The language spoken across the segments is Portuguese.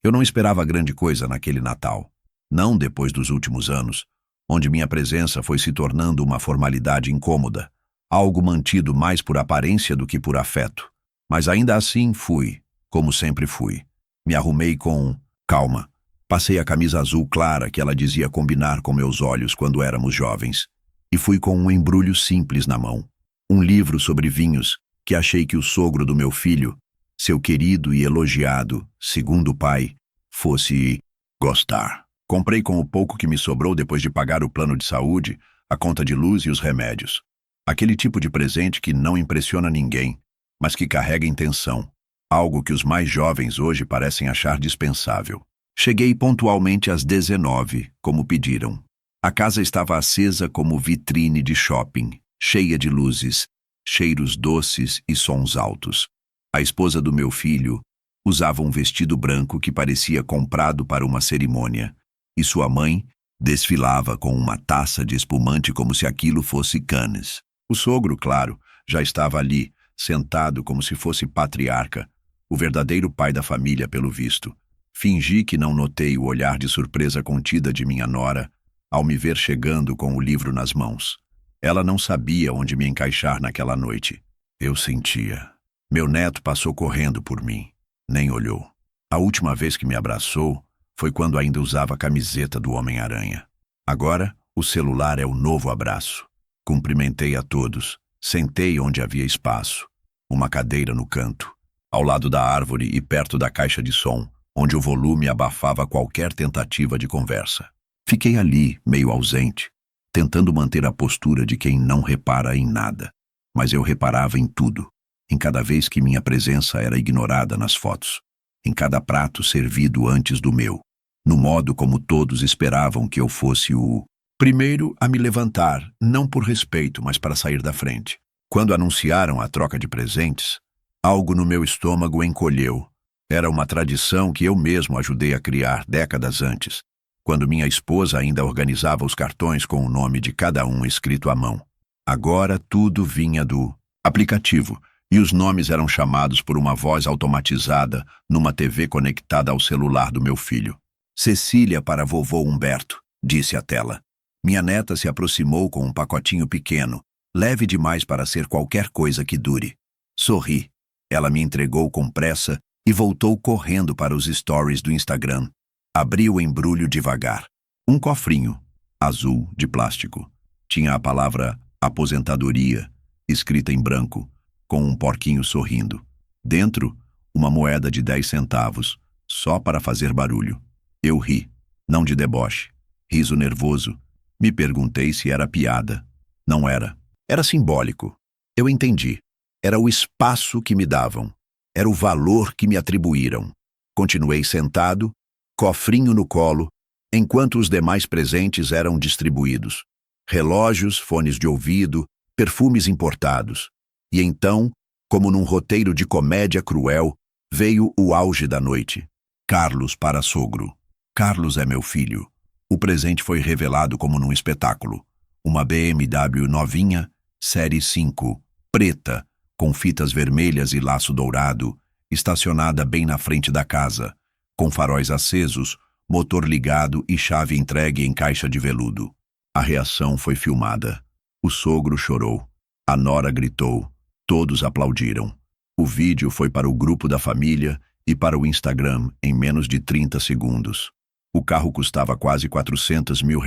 Eu não esperava grande coisa naquele Natal. Não depois dos últimos anos, onde minha presença foi se tornando uma formalidade incômoda, algo mantido mais por aparência do que por afeto. Mas ainda assim fui, como sempre fui. Me arrumei com calma. Passei a camisa azul clara que ela dizia combinar com meus olhos quando éramos jovens. E fui com um embrulho simples na mão. Um livro sobre vinhos que achei que o sogro do meu filho, seu querido e elogiado, segundo o pai, fosse gostar. Comprei com o pouco que me sobrou depois de pagar o plano de saúde, a conta de luz e os remédios. Aquele tipo de presente que não impressiona ninguém, mas que carrega intenção. Algo que os mais jovens hoje parecem achar dispensável. Cheguei pontualmente às 19, como pediram. A casa estava acesa como vitrine de shopping, cheia de luzes, cheiros doces e sons altos. A esposa do meu filho usava um vestido branco que parecia comprado para uma cerimônia, e sua mãe desfilava com uma taça de espumante como se aquilo fosse Cannes. O sogro, claro, já estava ali, sentado como se fosse patriarca, o verdadeiro pai da família, pelo visto. Fingi que não notei o olhar de surpresa contida de minha nora ao me ver chegando com o livro nas mãos. Ela não sabia onde me encaixar naquela noite. Eu sentia. Meu neto passou correndo por mim. Nem olhou. A última vez que me abraçou foi quando ainda usava a camiseta do Homem-Aranha. Agora, o celular é o novo abraço. Cumprimentei a todos. Sentei onde havia espaço. Uma cadeira no canto, ao lado da árvore e perto da caixa de som, onde o volume abafava qualquer tentativa de conversa. Fiquei ali, meio ausente, tentando manter a postura de quem não repara em nada. Mas eu reparava em tudo, em cada vez que minha presença era ignorada nas fotos, em cada prato servido antes do meu, no modo como todos esperavam que eu fosse o primeiro a me levantar, não por respeito, mas para sair da frente. Quando anunciaram a troca de presentes, algo no meu estômago encolheu. Era uma tradição que eu mesmo ajudei a criar décadas antes, quando minha esposa ainda organizava os cartões com o nome de cada um escrito à mão. Agora tudo vinha do aplicativo, e os nomes eram chamados por uma voz automatizada numa TV conectada ao celular do meu filho. Cecília para vovô Humberto, disse a tela. Minha neta se aproximou com um pacotinho pequeno, leve demais para ser qualquer coisa que dure. Sorri. Ela me entregou com pressa e voltou correndo para os stories do Instagram. Abri o embrulho devagar. Um cofrinho, azul, de plástico. Tinha a palavra aposentadoria, escrita em branco, com um porquinho sorrindo. Dentro, uma moeda de 10 centavos, só para fazer barulho. Eu ri, não de deboche. Riso nervoso. Me perguntei se era piada. Não era. Era simbólico. Eu entendi. Era o espaço que me davam. Era o valor que me atribuíram. Continuei sentado, cofrinho no colo, enquanto os demais presentes eram distribuídos. Relógios, fones de ouvido, perfumes importados. E então, como num roteiro de comédia cruel, veio o auge da noite. Carlos para sogro. Carlos é meu filho. O presente foi revelado como num espetáculo. Uma BMW novinha, série 5, preta, com fitas vermelhas e laço dourado, estacionada bem na frente da casa, com faróis acesos, motor ligado e chave entregue em caixa de veludo. A reação foi filmada. O sogro chorou. A nora gritou. Todos aplaudiram. O vídeo foi para o grupo da família e para o Instagram em menos de 30 segundos. O carro custava quase R$400 mil.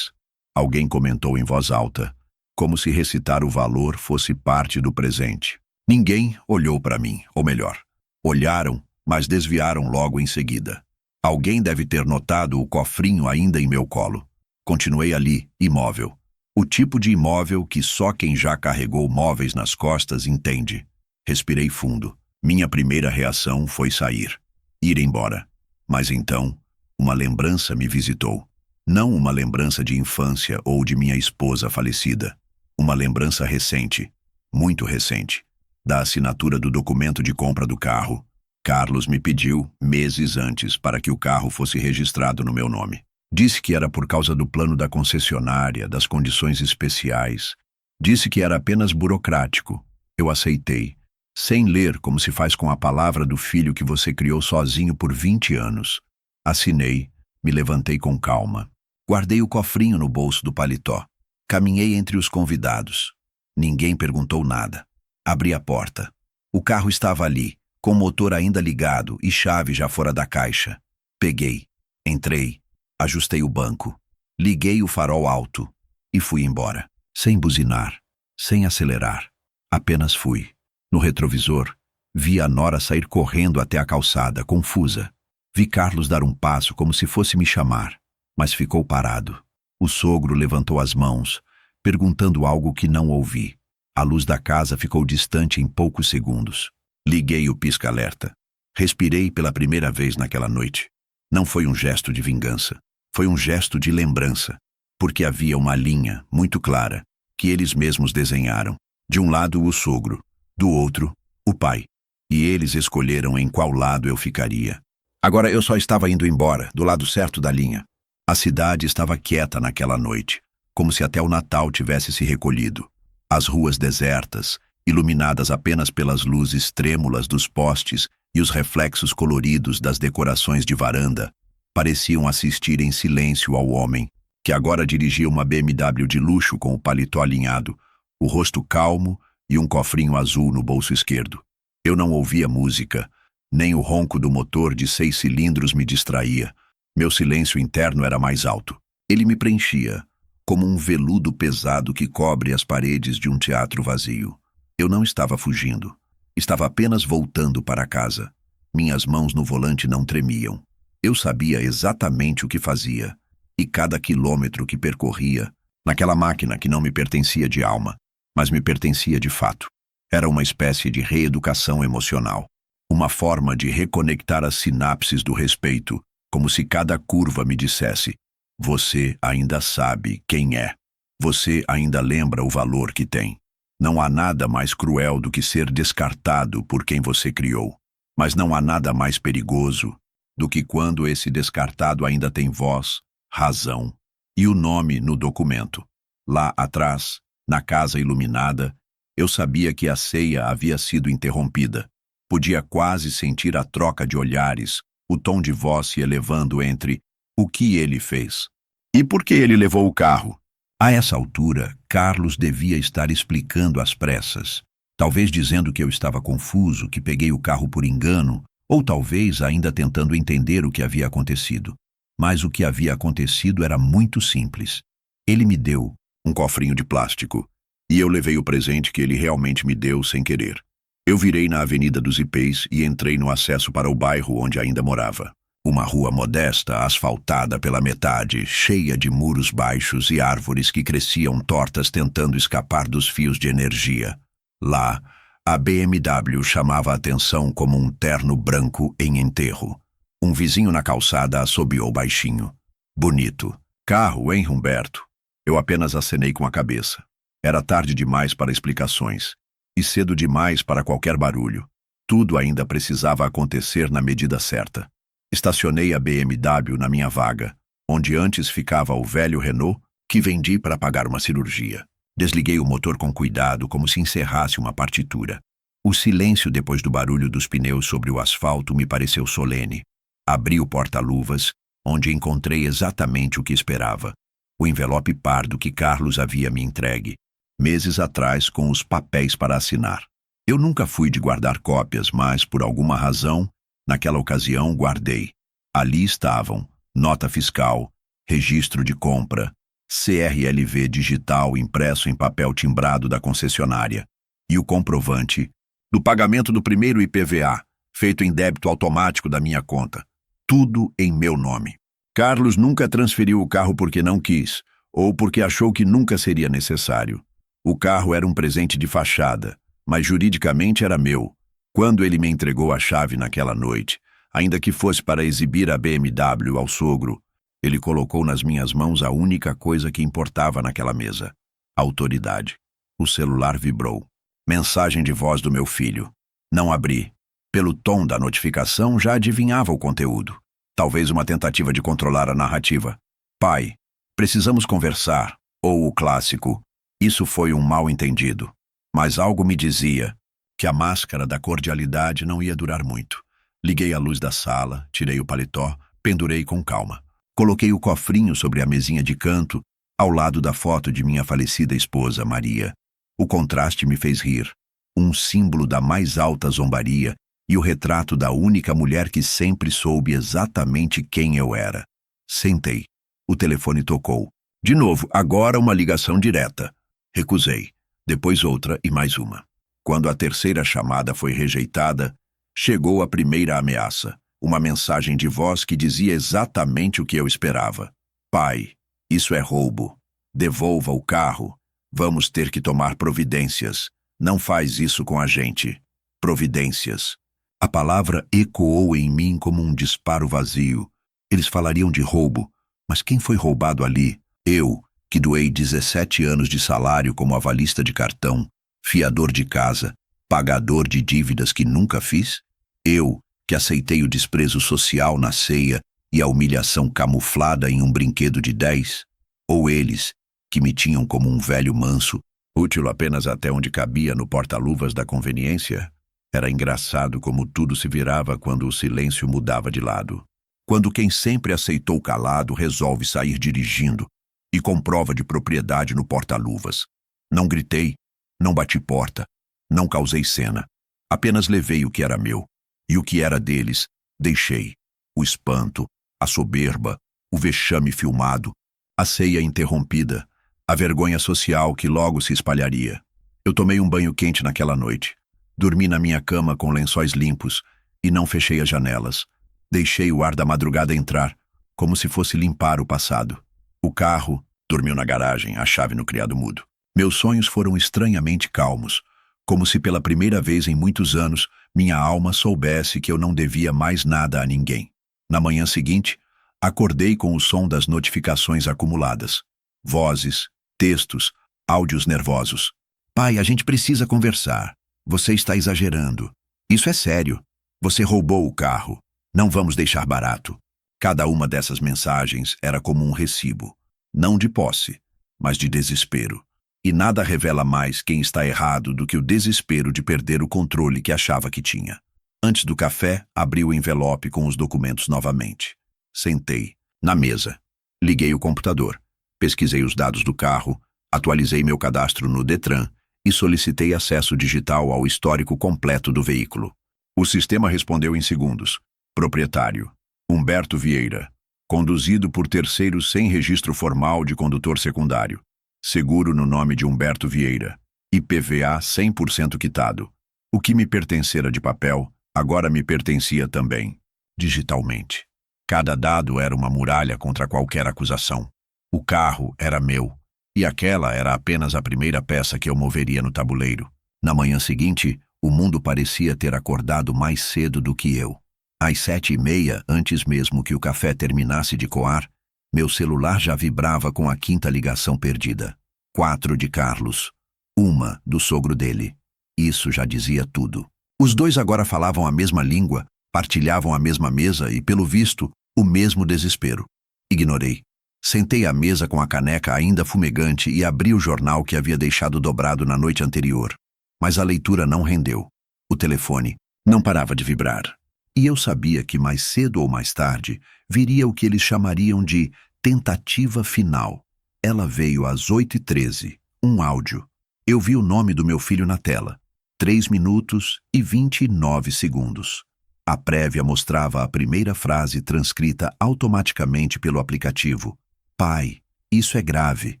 Alguém comentou em voz alta, como se recitar o valor fosse parte do presente. Ninguém olhou para mim, ou melhor, olharam, mas desviaram logo em seguida. Alguém deve ter notado o cofrinho ainda em meu colo. Continuei ali, imóvel. O tipo de imóvel que só quem já carregou móveis nas costas entende. Respirei fundo. Minha primeira reação foi sair, ir embora. Mas então, uma lembrança me visitou. Não uma lembrança de infância ou de minha esposa falecida. Uma lembrança recente, muito recente, da assinatura do documento de compra do carro. Carlos me pediu, meses antes, para que o carro fosse registrado no meu nome. Disse que era por causa do plano da concessionária, das condições especiais. Disse que era apenas burocrático. Eu aceitei. sem ler, como se faz com a palavra do filho que você criou sozinho por 20 anos. Assinei, me levantei com calma. Guardei o cofrinho no bolso do paletó. Caminhei entre os convidados. Ninguém perguntou nada. Abri a porta. O carro estava ali, com o motor ainda ligado e chave já fora da caixa. Peguei, entrei, ajustei o banco, liguei o farol alto e fui embora, sem buzinar, sem acelerar. Apenas fui. No retrovisor, vi a nora sair correndo até a calçada, confusa. Vi Carlos dar um passo como se fosse me chamar, mas ficou parado. O sogro levantou as mãos, perguntando algo que não ouvi. A luz da casa ficou distante em poucos segundos. Liguei o pisca-alerta. Respirei pela primeira vez naquela noite. Não foi um gesto de vingança. Foi um gesto de lembrança. Porque havia uma linha, muito clara, que eles mesmos desenharam. De um lado, o sogro. Do outro, o pai. E eles escolheram em qual lado eu ficaria. Agora eu só estava indo embora, do lado certo da linha. A cidade estava quieta naquela noite, como se até o Natal tivesse se recolhido. As ruas desertas, iluminadas apenas pelas luzes trêmulas dos postes e os reflexos coloridos das decorações de varanda, pareciam assistir em silêncio ao homem, que agora dirigia uma BMW de luxo com o paletó alinhado, o rosto calmo e um cofrinho azul no bolso esquerdo. Eu não ouvia música, nem o ronco do motor de 6 cilindros me distraía. Meu silêncio interno era mais alto. Ele me preenchia, como um veludo pesado que cobre as paredes de um teatro vazio. Eu não estava fugindo. Estava apenas voltando para casa. Minhas mãos no volante não tremiam. Eu sabia exatamente o que fazia, e cada quilômetro que percorria, naquela máquina que não me pertencia de alma, mas me pertencia de fato. Era uma espécie de reeducação emocional. Uma forma de reconectar as sinapses do respeito, como se cada curva me dissesse: você ainda sabe quem é. Você ainda lembra o valor que tem. Não há nada mais cruel do que ser descartado por quem você criou. Mas não há nada mais perigoso do que quando esse descartado ainda tem voz, razão e o nome no documento. Lá atrás, na casa iluminada, eu sabia que a ceia havia sido interrompida. Podia quase sentir a troca de olhares, o tom de voz se elevando entre o que ele fez e por que ele levou o carro. A essa altura, Carlos devia estar explicando às pressas, talvez dizendo que eu estava confuso, que peguei o carro por engano, ou talvez ainda tentando entender o que havia acontecido. Mas o que havia acontecido era muito simples. Ele me deu um cofrinho de plástico, e eu levei o presente que ele realmente me deu sem querer. Eu virei na Avenida dos Ipês e entrei no acesso para o bairro onde ainda morava. Uma rua modesta, asfaltada pela metade, cheia de muros baixos e árvores que cresciam tortas tentando escapar dos fios de energia. Lá, a BMW chamava a atenção como um terno branco em enterro. Um vizinho na calçada assobiou baixinho. Bonito. Carro, hein, Humberto? Eu apenas acenei com a cabeça. Era tarde demais para explicações. E cedo demais para qualquer barulho. Tudo ainda precisava acontecer na medida certa. Estacionei a BMW na minha vaga, onde antes ficava o velho Renault que vendi para pagar uma cirurgia. Desliguei o motor com cuidado, como se encerrasse uma partitura. O silêncio depois do barulho dos pneus sobre o asfalto me pareceu solene. Abri o porta-luvas, onde encontrei exatamente o que esperava. O envelope pardo que Carlos havia me entregue, meses atrás, com os papéis para assinar. Eu nunca fui de guardar cópias, mas, por alguma razão, naquela ocasião guardei. Ali estavam nota fiscal, registro de compra, CRLV digital impresso em papel timbrado da concessionária e o comprovante do pagamento do primeiro IPVA, feito em débito automático da minha conta. Tudo em meu nome. Carlos nunca transferiu o carro porque não quis, ou porque achou que nunca seria necessário. O carro era um presente de fachada, mas juridicamente era meu. Quando ele me entregou a chave naquela noite, ainda que fosse para exibir a BMW ao sogro, ele colocou nas minhas mãos a única coisa que importava naquela mesa: autoridade. O celular vibrou. Mensagem de voz do meu filho. Não abri. Pelo tom da notificação, já adivinhava o conteúdo. Talvez uma tentativa de controlar a narrativa. Pai, precisamos conversar. Ou o clássico: isso foi um mal-entendido. Mas algo me dizia: que a máscara da cordialidade não ia durar muito. Liguei a luz da sala, tirei o paletó, pendurei com calma. Coloquei o cofrinho sobre a mesinha de canto, ao lado da foto de minha falecida esposa, Maria. O contraste me fez rir. Um símbolo da mais alta zombaria e o retrato da única mulher que sempre soube exatamente quem eu era. Sentei. O telefone tocou. De novo, agora uma ligação direta. Recusei. Depois outra e mais uma. Quando a terceira chamada foi rejeitada, chegou a primeira ameaça. Uma mensagem de voz que dizia exatamente o que eu esperava. Pai, isso é roubo. Devolva o carro. Vamos ter que tomar providências. Não faz isso com a gente. Providências. A palavra ecoou em mim como um disparo vazio. Eles falariam de roubo, mas quem foi roubado ali? Eu, que doei 17 anos de salário como avalista de cartão, fiador de casa, pagador de dívidas que nunca fiz? Eu, que aceitei o desprezo social na ceia e a humilhação camuflada em um brinquedo de 10? Ou eles, que me tinham como um velho manso, útil apenas até onde cabia no porta-luvas da conveniência? Era engraçado como tudo se virava quando o silêncio mudava de lado. Quando quem sempre aceitou calado resolve sair dirigindo e com prova de propriedade no porta-luvas. Não gritei, não bati porta, não causei cena. Apenas levei o que era meu. E o que era deles, deixei. O espanto, a soberba, o vexame filmado, a ceia interrompida, a vergonha social que logo se espalharia. Eu tomei um banho quente naquela noite. Dormi na minha cama com lençóis limpos e não fechei as janelas. Deixei o ar da madrugada entrar, como se fosse limpar o passado. O carro dormiu na garagem, a chave no criado mudo. Meus sonhos foram estranhamente calmos, como se pela primeira vez em muitos anos minha alma soubesse que eu não devia mais nada a ninguém. Na manhã seguinte, acordei com o som das notificações acumuladas. Vozes, textos, áudios nervosos. Pai, a gente precisa conversar. Você está exagerando. Isso é sério. Você roubou o carro. Não vamos deixar barato. Cada uma dessas mensagens era como um recibo. Não de posse, mas de desespero. E nada revela mais quem está errado do que o desespero de perder o controle que achava que tinha. Antes do café, abri o envelope com os documentos novamente. Sentei, na mesa. Liguei o computador. Pesquisei os dados do carro, atualizei meu cadastro no Detran e solicitei acesso digital ao histórico completo do veículo. O sistema respondeu em segundos. Proprietário: Humberto Vieira. Conduzido por terceiros sem registro formal de condutor secundário. Seguro no nome de Humberto Vieira. IPVA 100% quitado. O que me pertencera de papel, agora me pertencia também, digitalmente. Cada dado era uma muralha contra qualquer acusação. O carro era meu, e aquela era apenas a primeira peça que eu moveria no tabuleiro. Na manhã seguinte, o mundo parecia ter acordado mais cedo do que eu. Às 7h30, antes mesmo que o café terminasse de coar, meu celular já vibrava com a quinta ligação perdida. 4 de Carlos. Uma do sogro dele. Isso já dizia tudo. Os dois agora falavam a mesma língua, partilhavam a mesma mesa e, pelo visto, o mesmo desespero. Ignorei. Sentei à mesa com a caneca ainda fumegante e abri o jornal que havia deixado dobrado na noite anterior. Mas a leitura não rendeu. O telefone não parava de vibrar. E eu sabia que mais cedo ou mais tarde viria o que eles chamariam de tentativa final. Ela veio às 8h13, um áudio. Eu vi o nome do meu filho na tela. 3 minutos e 29 segundos. A prévia mostrava a primeira frase transcrita automaticamente pelo aplicativo. Pai, isso é grave.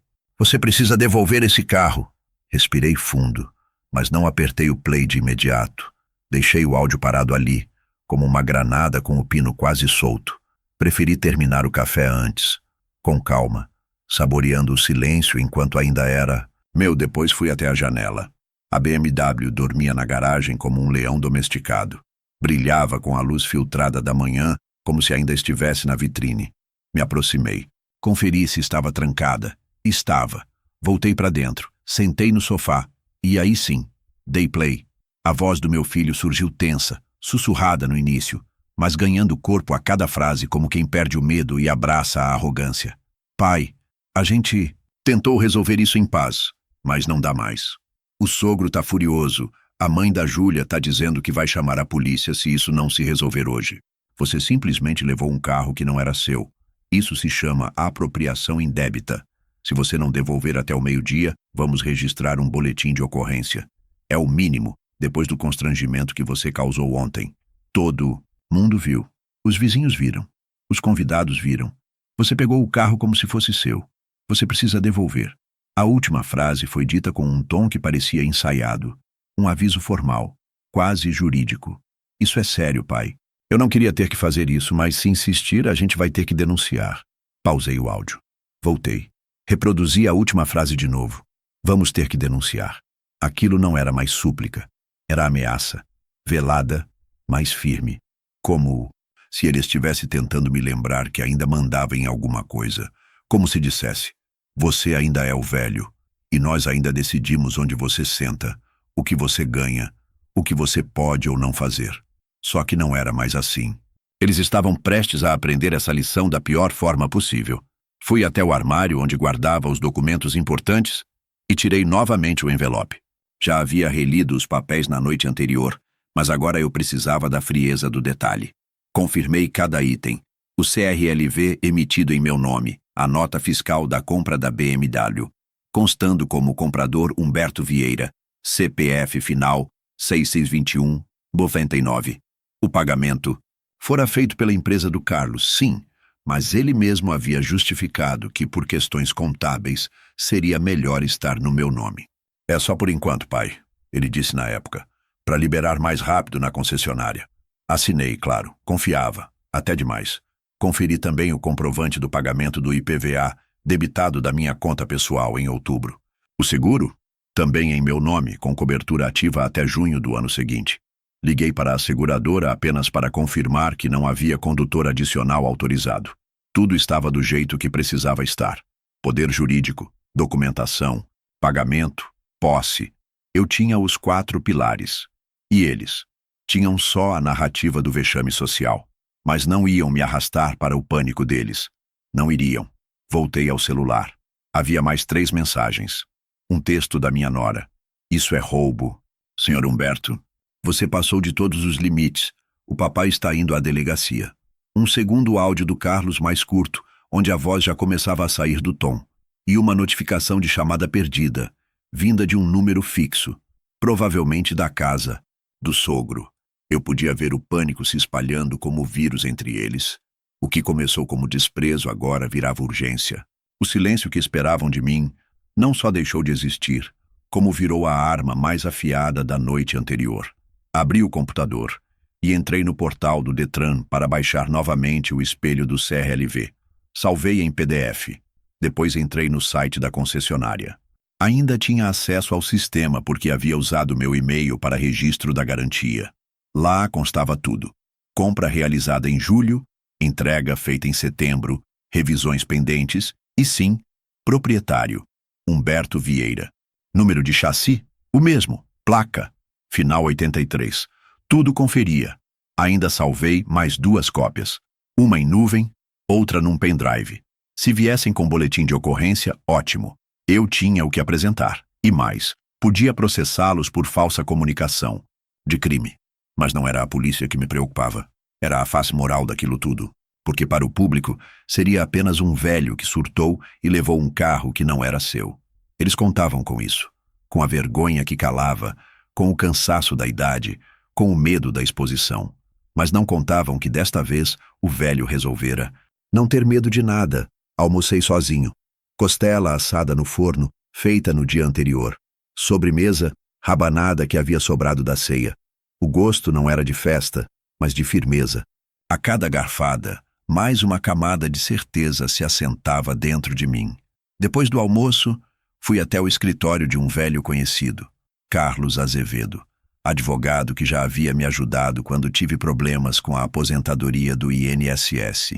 Você precisa devolver esse carro. Respirei fundo, mas não apertei o play de imediato. Deixei o áudio parado ali, como uma granada com o pino quase solto. Preferi terminar o café antes, com calma, saboreando o silêncio enquanto ainda era meu. Depois fui até a janela. A BMW dormia na garagem como um leão domesticado. Brilhava com a luz filtrada da manhã, como se ainda estivesse na vitrine. Me aproximei. Conferi se estava trancada. Estava. Voltei para dentro. Sentei no sofá. E aí sim, dei play. A voz do meu filho surgiu tensa, sussurrada no início, mas ganhando corpo a cada frase como quem perde o medo e abraça a arrogância. Pai, a gente tentou resolver isso em paz, mas não dá mais. O sogro tá furioso. A mãe da Júlia tá dizendo que vai chamar a polícia se isso não se resolver hoje. Você simplesmente levou um carro que não era seu. Isso se chama apropriação indébita. Se você não devolver até o meio-dia, vamos registrar um boletim de ocorrência. É o mínimo, depois do constrangimento que você causou ontem. Todo mundo viu. Os vizinhos viram. Os convidados viram. Você pegou o carro como se fosse seu. Você precisa devolver. A última frase foi dita com um tom que parecia ensaiado. Um aviso formal, quase jurídico. Isso é sério, pai. Eu não queria ter que fazer isso, mas se insistir, a gente vai ter que denunciar. Pausei o áudio. Voltei. Reproduzi a última frase de novo. Vamos ter que denunciar. Aquilo não era mais súplica. Era ameaça. Velada, mas firme. Como se ele estivesse tentando me lembrar que ainda mandava em alguma coisa. Como se dissesse, você ainda é o velho, e nós ainda decidimos onde você senta, o que você ganha, o que você pode ou não fazer. Só que não era mais assim. Eles estavam prestes a aprender essa lição da pior forma possível. Fui até o armário onde guardava os documentos importantes e tirei novamente o envelope. Já havia relido os papéis na noite anterior, mas agora eu precisava da frieza do detalhe. Confirmei cada item, o CRLV emitido em meu nome, a nota fiscal da compra da BMW, constando como comprador Humberto Vieira, CPF final 6621-99. O pagamento fora feito pela empresa do Carlos, sim, mas ele mesmo havia justificado que, por questões contábeis, seria melhor estar no meu nome. É só por enquanto, pai, ele disse na época, para liberar mais rápido na concessionária. Assinei, claro, confiava, até demais. Conferi também o comprovante do pagamento do IPVA, debitado da minha conta pessoal em outubro. O seguro? Também em meu nome, com cobertura ativa até junho do ano seguinte. Liguei para a seguradora apenas para confirmar que não havia condutor adicional autorizado. Tudo estava do jeito que precisava estar. Poder jurídico, documentação, pagamento, posse. Eu tinha os 4 pilares. E eles? Tinham só a narrativa do vexame social. Mas não iam me arrastar para o pânico deles. Não iriam. Voltei ao celular. Havia mais 3 mensagens. Um texto da minha nora. Isso é roubo. Senhor Humberto, você passou de todos os limites. O papai está indo à delegacia. Um segundo áudio do Carlos mais curto, onde a voz já começava a sair do tom. E uma notificação de chamada perdida, vinda de um número fixo, provavelmente da casa, do sogro. Eu podia ver o pânico se espalhando como vírus entre eles. O que começou como desprezo agora virava urgência. O silêncio que esperavam de mim não só deixou de existir, como virou a arma mais afiada da noite anterior. Abri o computador e entrei no portal do Detran para baixar novamente o espelho do CRLV. Salvei em PDF. Depois entrei no site da concessionária. Ainda tinha acesso ao sistema porque havia usado meu e-mail para registro da garantia. Lá constava tudo. Compra realizada em julho, entrega feita em setembro, revisões pendentes e, sim, proprietário, Humberto Vieira. Número de chassi? O mesmo. Placa. Final 83. Tudo conferia. Ainda salvei mais 2 cópias. Uma em nuvem, outra num pendrive. Se viessem com boletim de ocorrência, ótimo. Eu tinha o que apresentar. E mais, podia processá-los por falsa comunicação de crime. Mas não era a polícia que me preocupava. Era a face moral daquilo tudo. Porque para o público, seria apenas um velho que surtou e levou um carro que não era seu. Eles contavam com isso. Com a vergonha que calava, com o cansaço da idade, com o medo da exposição. Mas não contavam que desta vez o velho resolvera não ter medo de nada. Almocei sozinho. Costela assada no forno, feita no dia anterior. Sobremesa, rabanada que havia sobrado da ceia. O gosto não era de festa, mas de firmeza. A cada garfada, mais uma camada de certeza se assentava dentro de mim. Depois do almoço, fui até o escritório de um velho conhecido, Carlos Azevedo, advogado que já havia me ajudado quando tive problemas com a aposentadoria do INSS.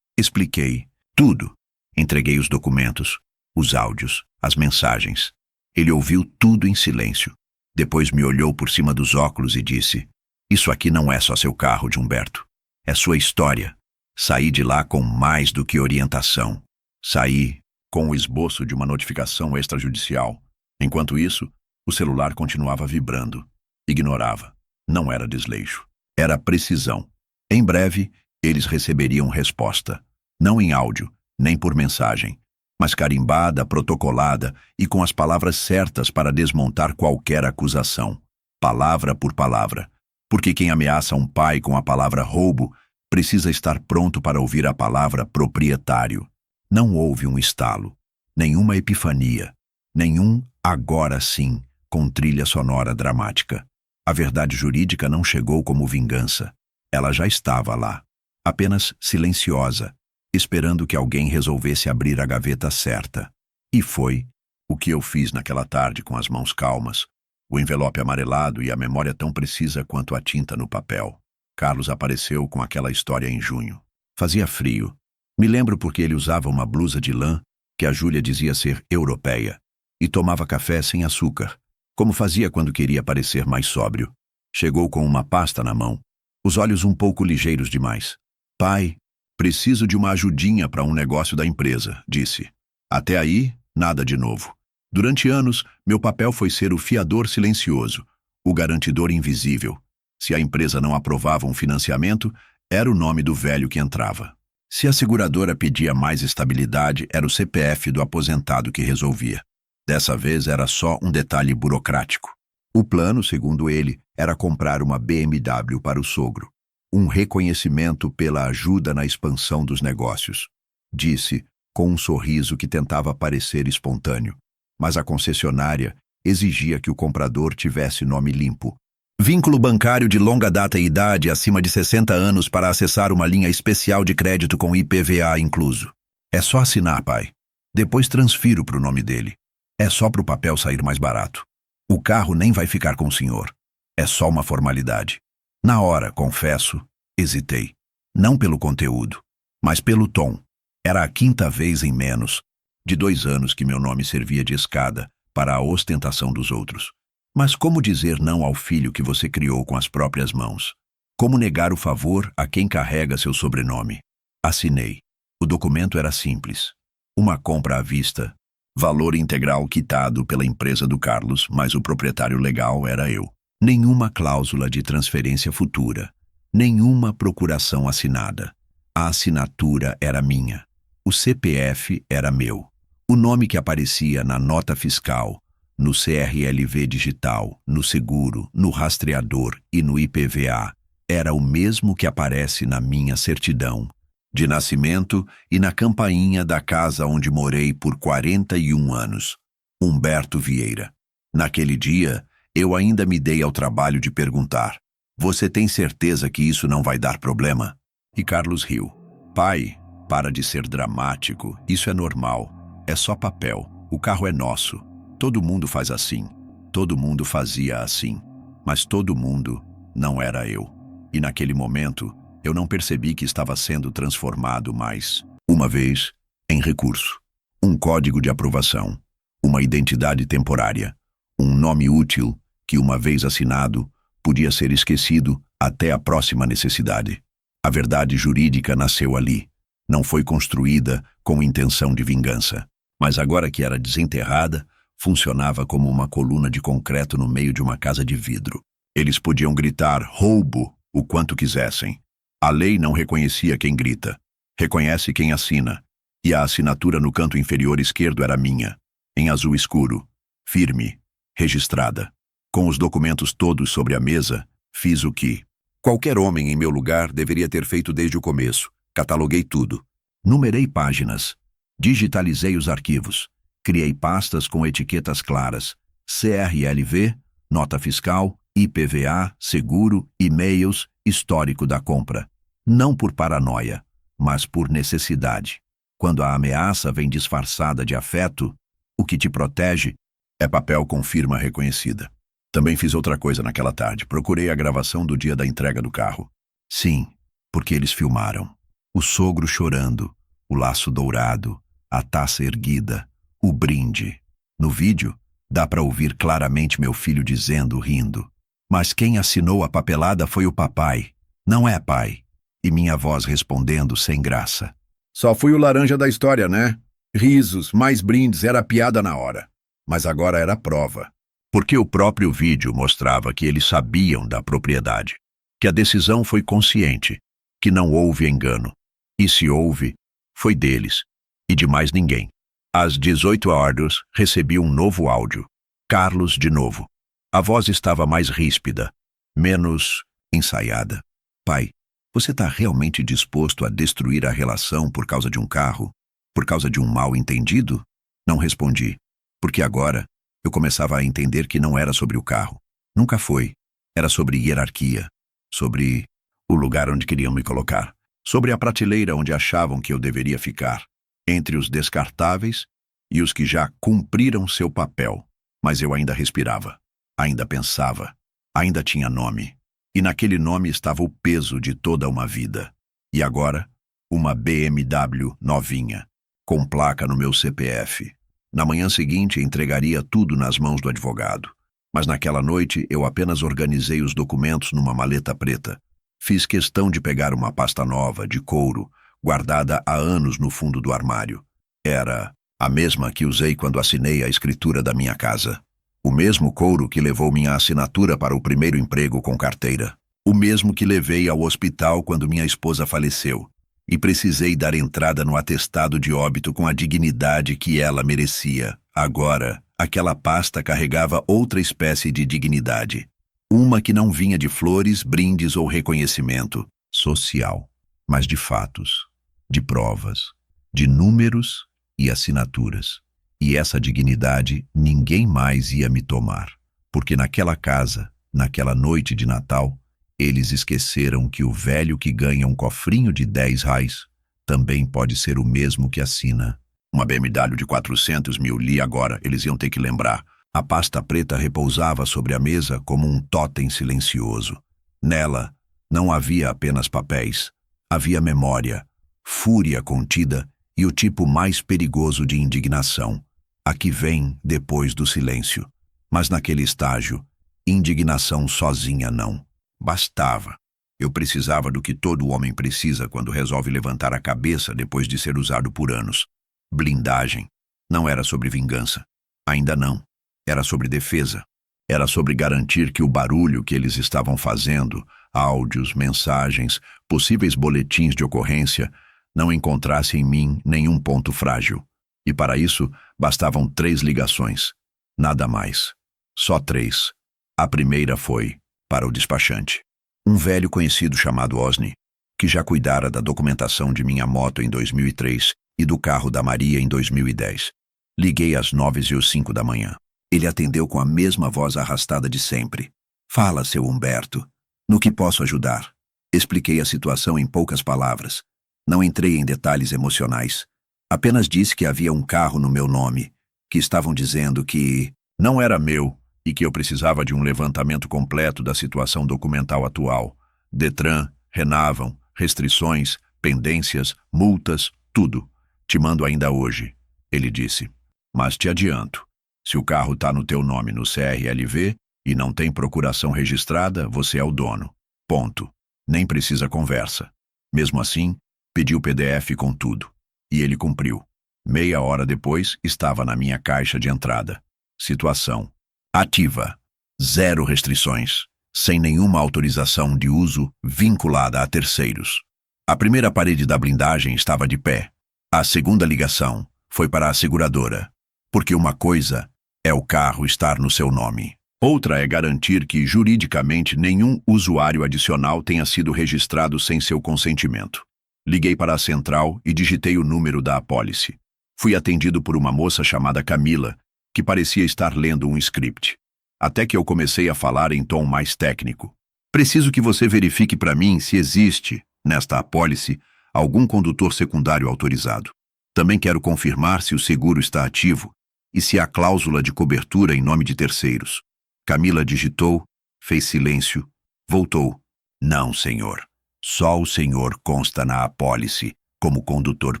Expliquei tudo. Entreguei os documentos, os áudios, as mensagens. Ele ouviu tudo em silêncio. Depois me olhou por cima dos óculos e disse: "Isso aqui não é só seu carro, de Humberto. É sua história. Saí de lá com mais do que orientação. Saí com o esboço de uma notificação extrajudicial. Enquanto isso, o celular continuava vibrando. Ignorava. Não era desleixo. Era precisão. Em breve, eles receberiam resposta. Não em áudio, nem por mensagem, mas carimbada, protocolada e com as palavras certas para desmontar qualquer acusação. Palavra por palavra. Porque quem ameaça um pai com a palavra roubo precisa estar pronto para ouvir a palavra proprietário. Não houve um estalo, nenhuma epifania, nenhum agora sim, com trilha sonora dramática. A verdade jurídica não chegou como vingança. Ela já estava lá, apenas silenciosa, esperando que alguém resolvesse abrir a gaveta certa. E foi o que eu fiz naquela tarde com as mãos calmas, o envelope amarelado e a memória tão precisa quanto a tinta no papel. Carlos apareceu com aquela história em junho. Fazia frio. Me lembro porque ele usava uma blusa de lã que a Júlia dizia ser europeia e tomava café sem açúcar, como fazia quando queria parecer mais sóbrio. Chegou com uma pasta na mão, os olhos um pouco ligeiros demais. Pai, preciso de uma ajudinha para um negócio da empresa, disse. Até aí, nada de novo. Durante anos, meu papel foi ser o fiador silencioso, o garantidor invisível. Se a empresa não aprovava um financiamento, era o nome do velho que entrava. Se a seguradora pedia mais estabilidade, era o CPF do aposentado que resolvia. Dessa vez era só um detalhe burocrático. O plano, segundo ele, era comprar uma BMW para o sogro. Um reconhecimento pela ajuda na expansão dos negócios. Disse, com um sorriso que tentava parecer espontâneo. Mas a concessionária exigia que o comprador tivesse nome limpo. Vínculo bancário de longa data e idade acima de 60 anos para acessar uma linha especial de crédito com IPVA incluso. É só assinar, pai. Depois transfiro para o nome dele. É só para o papel sair mais barato. O carro nem vai ficar com o senhor. É só uma formalidade. Na hora, confesso, hesitei. Não pelo conteúdo, mas pelo tom. Era a 5ª vez em menos de 2 anos que meu nome servia de escada para a ostentação dos outros. Mas como dizer não ao filho que você criou com as próprias mãos? Como negar o favor a quem carrega seu sobrenome? Assinei. O documento era simples. Uma compra à vista, valor integral quitado pela empresa do Carlos, mas o proprietário legal era eu. Nenhuma cláusula de transferência futura. Nenhuma procuração assinada. A assinatura era minha. O CPF era meu. O nome que aparecia na nota fiscal, no CRLV digital, no seguro, no rastreador e no IPVA, era o mesmo que aparece na minha certidão de nascimento e na campainha da casa onde morei por 41 anos. Humberto Vieira. Naquele dia, eu ainda me dei ao trabalho de perguntar: você tem certeza que isso não vai dar problema? E Carlos riu. Pai, para de ser dramático, isso é normal. É só papel. O carro é nosso. Todo mundo faz assim. Todo mundo fazia assim. Mas todo mundo não era eu. E naquele momento, eu não percebi que estava sendo transformado mais, uma vez, em recurso. Um código de aprovação. Uma identidade temporária. Um nome útil que, uma vez assinado, podia ser esquecido até a próxima necessidade. A verdade jurídica nasceu ali. Não foi construída com intenção de vingança. Mas agora que era desenterrada, funcionava como uma coluna de concreto no meio de uma casa de vidro. Eles podiam gritar roubo o quanto quisessem. A lei não reconhecia quem grita. Reconhece quem assina. E a assinatura no canto inferior esquerdo era minha, em azul escuro, firme, registrada. Com os documentos todos sobre a mesa, fiz o que qualquer homem em meu lugar deveria ter feito desde o começo. Cataloguei tudo. Numerei páginas. Digitalizei os arquivos. Criei pastas com etiquetas claras. CRLV, nota fiscal, IPVA, seguro, e-mails, histórico da compra. Não por paranoia, mas por necessidade. Quando a ameaça vem disfarçada de afeto, o que te protege é papel com firma reconhecida. Também fiz outra coisa naquela tarde. Procurei a gravação do dia da entrega do carro. Sim, porque eles filmaram. O sogro chorando, o laço dourado, a taça erguida, o brinde. No vídeo, dá para ouvir claramente meu filho dizendo, rindo: mas quem assinou a papelada foi o papai. Não é, pai? E minha voz respondendo sem graça: só fui o laranja da história, né? Risos, mais brindes, era piada na hora. Mas agora era prova. Porque o próprio vídeo mostrava que eles sabiam da propriedade, que a decisão foi consciente, que não houve engano. E se houve, foi deles, e de mais ninguém. Às 18 horas, recebi um novo áudio. Carlos de novo. A voz estava mais ríspida, menos ensaiada. Pai, você está realmente disposto a destruir a relação por causa de um carro? Por causa de um mal-entendido? Não respondi, porque agora eu começava a entender que não era sobre o carro. Nunca foi. Era sobre hierarquia, sobre o lugar onde queriam me colocar, sobre a prateleira onde achavam que eu deveria ficar, entre os descartáveis e os que já cumpriram seu papel. Mas eu ainda respirava, ainda pensava, ainda tinha nome. E naquele nome estava o peso de toda uma vida. E agora, uma BMW novinha, com placa no meu CPF. Na manhã seguinte, entregaria tudo nas mãos do advogado. Mas naquela noite, eu apenas organizei os documentos numa maleta preta. Fiz questão de pegar uma pasta nova, de couro, guardada há anos no fundo do armário. Era a mesma que usei quando assinei a escritura da minha casa. O mesmo couro que levou minha assinatura para o primeiro emprego com carteira. O mesmo que levei ao hospital quando minha esposa faleceu. E precisei dar entrada no atestado de óbito com a dignidade que ela merecia. Agora, aquela pasta carregava outra espécie de dignidade. Uma que não vinha de flores, brindes ou reconhecimento social, mas de fatos, de provas, de números e assinaturas. E essa dignidade ninguém mais ia me tomar, porque naquela casa, naquela noite de Natal, eles esqueceram que o velho que ganha um cofrinho de R$10 também pode ser o mesmo que assina. Uma BMW de 400 mil li agora, eles iam ter que lembrar. A pasta preta repousava sobre a mesa como um tótem silencioso. Nela não havia apenas papéis, havia memória, fúria contida e o tipo mais perigoso de indignação, a que vem depois do silêncio. Mas naquele estágio, indignação sozinha não bastava. Eu precisava do que todo homem precisa quando resolve levantar a cabeça depois de ser usado por anos. Blindagem. Não era sobre vingança. Ainda não. Era sobre defesa. Era sobre garantir que o barulho que eles estavam fazendo, áudios, mensagens, possíveis boletins de ocorrência, não encontrasse em mim nenhum ponto frágil. E para isso, bastavam 3 ligações. Nada mais. Só 3. A primeira foi para o despachante. Um velho conhecido chamado Osni, que já cuidara da documentação de minha moto em 2003 e do carro da Maria em 2010. Liguei às 9h05 da manhã. Ele atendeu com a mesma voz arrastada de sempre. Fala, seu Humberto. No que posso ajudar? Expliquei a situação em poucas palavras. Não entrei em detalhes emocionais. Apenas disse que havia um carro no meu nome, que estavam dizendo que não era meu e que eu precisava de um levantamento completo da situação documental atual. Detran, Renavam, restrições, pendências, multas, tudo. Te mando ainda hoje, ele disse. Mas te adianto, se o carro está no teu nome no CRLV e não tem procuração registrada, você é o dono. Ponto. Nem precisa conversa. Mesmo assim, pedi o PDF com tudo. E ele cumpriu. Meia hora depois, estava na minha caixa de entrada. Situação ativa. 0 restrições. Sem nenhuma autorização de uso vinculada a terceiros. A primeira parede da blindagem estava de pé. A segunda ligação foi para a seguradora. Porque uma coisa é o carro estar no seu nome. Outra é garantir que, juridicamente, nenhum usuário adicional tenha sido registrado sem seu consentimento. Liguei para a central e digitei o número da apólice. Fui atendido por uma moça chamada Camila, que parecia estar lendo um script. Até que eu comecei a falar em tom mais técnico. Preciso que você verifique para mim se existe, nesta apólice, algum condutor secundário autorizado. Também quero confirmar se o seguro está ativo e se há cláusula de cobertura em nome de terceiros. Camila digitou, fez silêncio, voltou. Não, senhor. Só o senhor consta na apólice como condutor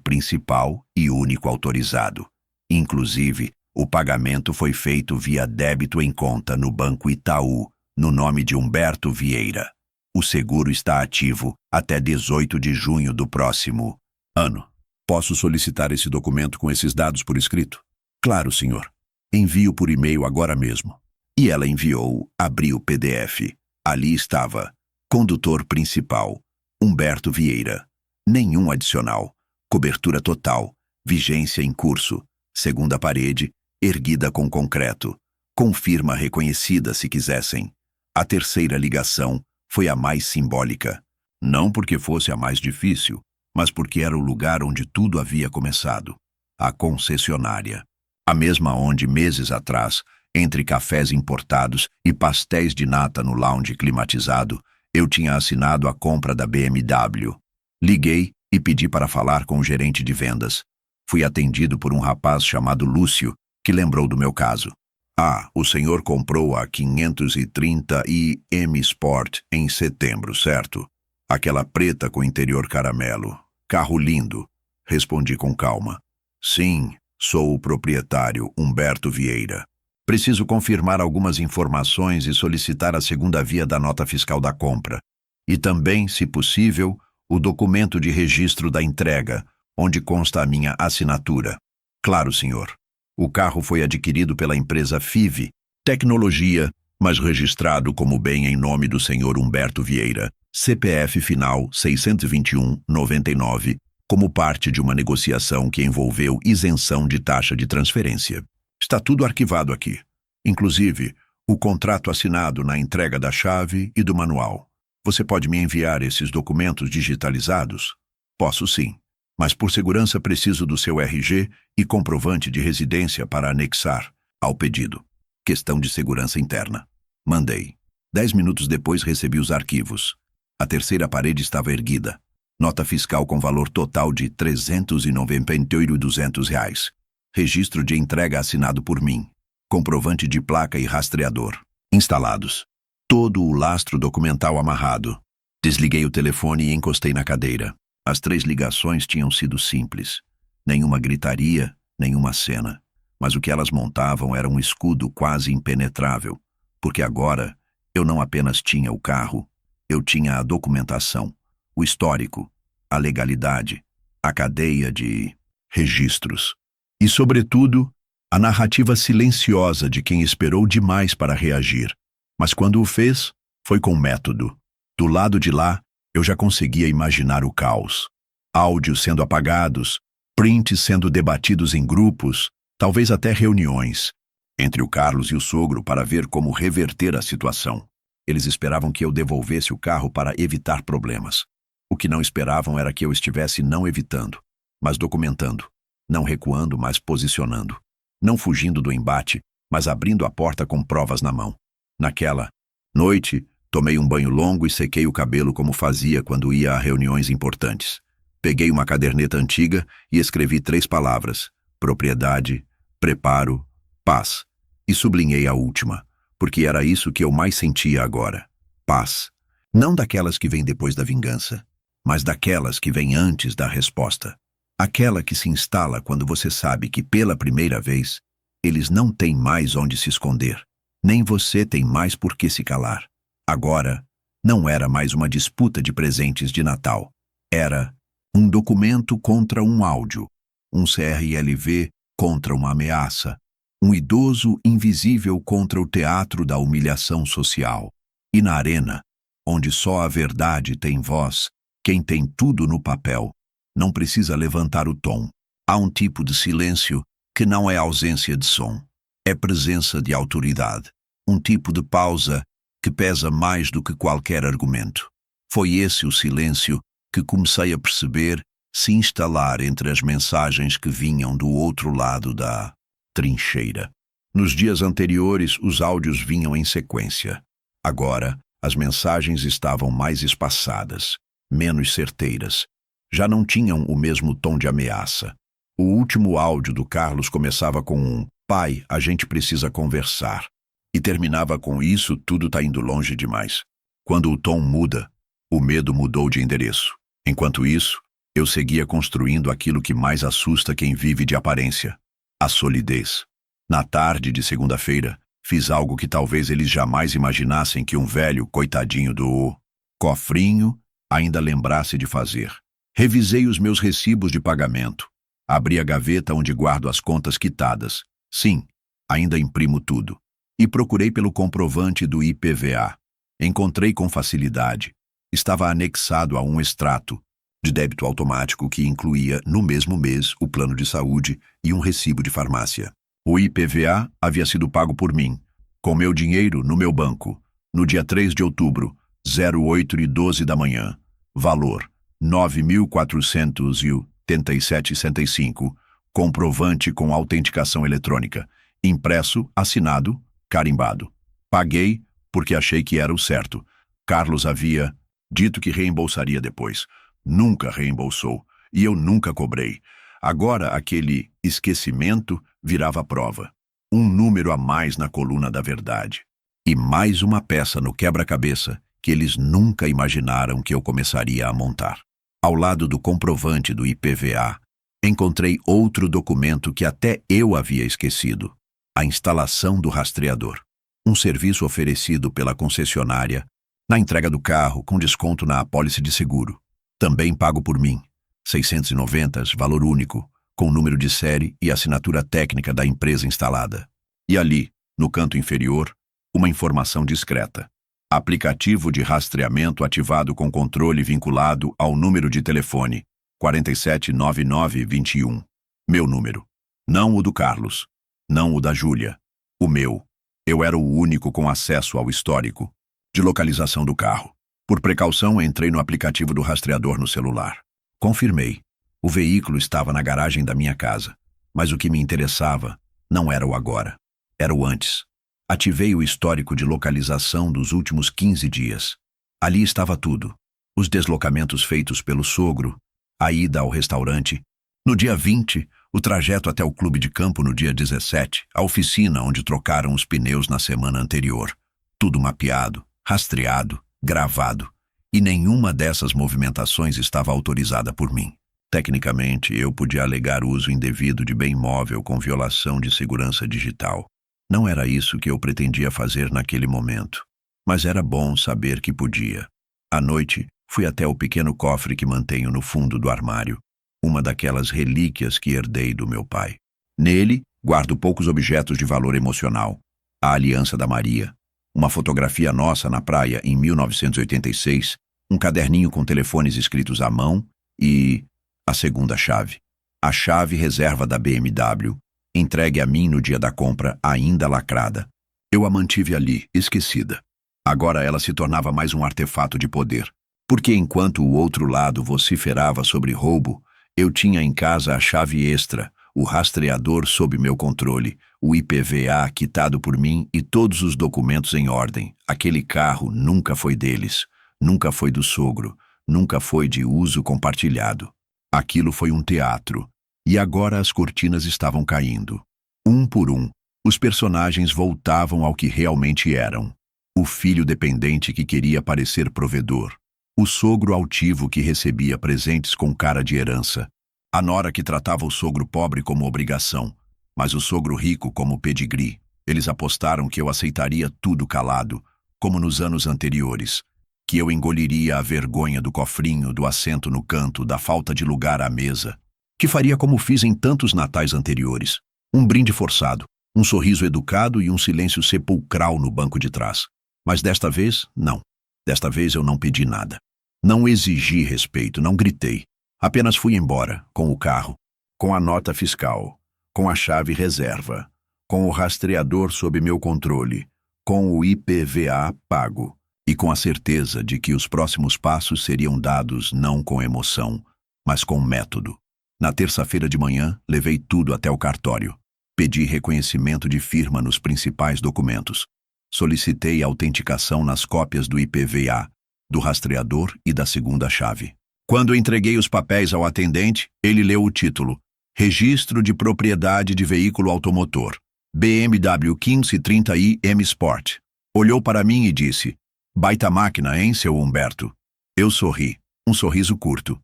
principal e único autorizado. Inclusive, o pagamento foi feito via débito em conta no Banco Itaú, no nome de Humberto Vieira. O seguro está ativo até 18 de junho do próximo ano. Posso solicitar esse documento com esses dados por escrito? Claro, senhor. Envio por e-mail agora mesmo. E ela enviou, abri o PDF. Ali estava: condutor principal, Humberto Vieira. Nenhum adicional. Cobertura total. Vigência em curso. Segunda parede, erguida com concreto. Confirma reconhecida se quisessem. A terceira ligação foi a mais simbólica. Não porque fosse a mais difícil, mas porque era o lugar onde tudo havia começado. A concessionária. A mesma onde, meses atrás, entre cafés importados e pastéis de nata no lounge climatizado, eu tinha assinado a compra da BMW. Liguei e pedi para falar com o gerente de vendas. Fui atendido por um rapaz chamado Lúcio, que lembrou do meu caso. Ah, o senhor comprou a 530 e M Sport em setembro, certo? Aquela preta com interior caramelo. Carro lindo. Respondi com calma. Sim, sou o proprietário, Humberto Vieira. Preciso confirmar algumas informações e solicitar a segunda via da nota fiscal da compra. E também, se possível, o documento de registro da entrega, onde consta a minha assinatura. Claro, senhor. O carro foi adquirido pela empresa FIV, Tecnologia, mas registrado como bem em nome do senhor Humberto Vieira, CPF final 621-99, como parte de uma negociação que envolveu isenção de taxa de transferência. Está tudo arquivado aqui, inclusive o contrato assinado na entrega da chave e do manual. Você pode me enviar esses documentos digitalizados? Posso sim, mas por segurança preciso do seu RG e comprovante de residência para anexar ao pedido. Questão de segurança interna. Mandei. 10 minutos depois recebi os arquivos. A terceira parede estava erguida. Nota fiscal com valor total de R$ 398.200. Registro de entrega assinado por mim. Comprovante de placa e rastreador. Instalados. Todo o lastro documental amarrado. Desliguei o telefone e encostei na cadeira. As 3 ligações tinham sido simples. Nenhuma gritaria, nenhuma cena. Mas o que elas montavam era um escudo quase impenetrável. Porque agora eu não apenas tinha o carro, eu tinha a documentação, o histórico, a legalidade, a cadeia de registros. E, sobretudo, a narrativa silenciosa de quem esperou demais para reagir. Mas quando o fez, foi com método. Do lado de lá, eu já conseguia imaginar o caos. Áudios sendo apagados, prints sendo debatidos em grupos, talvez até reuniões, entre o Carlos e o sogro para ver como reverter a situação. Eles esperavam que eu devolvesse o carro para evitar problemas. O que não esperavam era que eu estivesse não evitando, mas documentando. Não recuando, mas posicionando. Não fugindo do embate, mas abrindo a porta com provas na mão. Naquela noite, tomei um banho longo e sequei o cabelo como fazia quando ia a reuniões importantes. Peguei uma caderneta antiga e escrevi 3 palavras: propriedade, preparo, paz. E sublinhei a última, porque era isso que eu mais sentia agora. Paz. Não daquelas que vêm depois da vingança, mas daquelas que vêm antes da resposta. Aquela que se instala quando você sabe que, pela primeira vez, eles não têm mais onde se esconder. Nem você tem mais por que se calar. Agora, não era mais uma disputa de presentes de Natal. Era um documento contra um áudio, um CRLV contra uma ameaça, um idoso invisível contra o teatro da humilhação social. E na arena, onde só a verdade tem voz, quem tem tudo no papel, não precisa levantar o tom. Há um tipo de silêncio que não é ausência de som, é presença de autoridade. Um tipo de pausa que pesa mais do que qualquer argumento. Foi esse o silêncio que comecei a perceber se instalar entre as mensagens que vinham do outro lado da trincheira. Nos dias anteriores, os áudios vinham em sequência. Agora, as mensagens estavam mais espaçadas, menos certeiras. Já não tinham o mesmo tom de ameaça. O último áudio do Carlos começava com um "Pai, a gente precisa conversar", e terminava com "Isso tudo tá indo longe demais". Quando o tom muda, o medo mudou de endereço. Enquanto isso, eu seguia construindo aquilo que mais assusta quem vive de aparência: a solidez. Na tarde de segunda-feira, fiz algo que talvez eles jamais imaginassem que um velho, coitadinho do cofrinho, ainda lembrasse de fazer. Revisei os meus recibos de pagamento. Abri a gaveta onde guardo as contas quitadas. Sim, ainda imprimo tudo. e procurei pelo comprovante do IPVA. Encontrei com facilidade. Estava anexado a um extrato de débito automático que incluía, no mesmo mês, o plano de saúde e um recibo de farmácia. O IPVA havia sido pago por mim, com meu dinheiro no meu banco, no dia 3 de outubro, 08h12 da manhã. Valor: R$ 9.487,65. Comprovante com autenticação eletrônica. Impresso, assinado, carimbado. Paguei porque achei que era o certo. Carlos havia dito que reembolsaria depois. Nunca reembolsou, e eu nunca cobrei. Agora aquele esquecimento virava prova. Um número a mais na coluna da verdade. E mais uma peça no quebra-cabeça que eles nunca imaginaram que eu começaria a montar. Ao lado do comprovante do IPVA, encontrei outro documento que até eu havia esquecido: a instalação do rastreador. Um serviço oferecido pela concessionária na entrega do carro com desconto na apólice de seguro. Também pago por mim. 690, valor único, com número de série e assinatura técnica da empresa instalada. E ali, no canto inferior, uma informação discreta: aplicativo de rastreamento ativado com controle vinculado ao número de telefone 479921. Meu número. Não o do Carlos. Não o da Júlia. O meu. Eu era o único com acesso ao histórico de localização do carro. Por precaução, entrei no aplicativo do rastreador no celular. Confirmei. O veículo estava na garagem da minha casa. Mas o que me interessava não era o agora. Era o antes. Ativei o histórico de localização dos últimos 15 dias. Ali estava tudo. Os deslocamentos feitos pelo sogro, a ida ao restaurante. No dia 20, o trajeto até o clube de campo no dia 17, a oficina onde trocaram os pneus na semana anterior. Tudo mapeado, rastreado, gravado. E nenhuma dessas movimentações estava autorizada por mim. Tecnicamente, eu podia alegar uso indevido de bem móvel com violação de segurança digital. Não era isso que eu pretendia fazer naquele momento, mas era bom saber que podia. À noite, fui até o pequeno cofre que mantenho no fundo do armário, uma daquelas relíquias que herdei do meu pai. Nele, guardo poucos objetos de valor emocional: a aliança da Maria, uma fotografia nossa na praia em 1986, um caderninho com telefones escritos à mão e a segunda chave. A chave reserva da BMW, entregue a mim no dia da compra, ainda lacrada. Eu a mantive ali, esquecida. Agora ela se tornava mais um artefato de poder. Porque enquanto o outro lado vociferava sobre roubo, eu tinha em casa a chave extra, o rastreador sob meu controle, o IPVA quitado por mim e todos os documentos em ordem. Aquele carro nunca foi deles, nunca foi do sogro, nunca foi de uso compartilhado. Aquilo foi um teatro. E agora as cortinas estavam caindo. Um por um, os personagens voltavam ao que realmente eram. O filho dependente que queria parecer provedor. O sogro altivo que recebia presentes com cara de herança. A nora que tratava o sogro pobre como obrigação, mas o sogro rico como pedigree. Eles apostaram que eu aceitaria tudo calado, como nos anos anteriores. Que eu engoliria a vergonha do cofrinho, do assento no canto, da falta de lugar à mesa. Que faria como fiz em tantos natais anteriores: um brinde forçado, um sorriso educado e um silêncio sepulcral no banco de trás. Mas desta vez, não. Desta vez eu não pedi nada. Não exigi respeito, não gritei. Apenas fui embora, com o carro, com a nota fiscal, com a chave reserva, com o rastreador sob meu controle, com o IPVA pago, e com a certeza de que os próximos passos seriam dados não com emoção, mas com método. Na terça-feira de manhã, levei tudo até o cartório. Pedi reconhecimento de firma nos principais documentos. Solicitei autenticação nas cópias do IPVA, do rastreador e da segunda chave. Quando entreguei os papéis ao atendente, ele leu o título: Registro de Propriedade de Veículo Automotor, BMW 1530i M Sport. Olhou para mim e disse: Baita máquina, hein, seu Humberto? Eu sorri, um sorriso curto.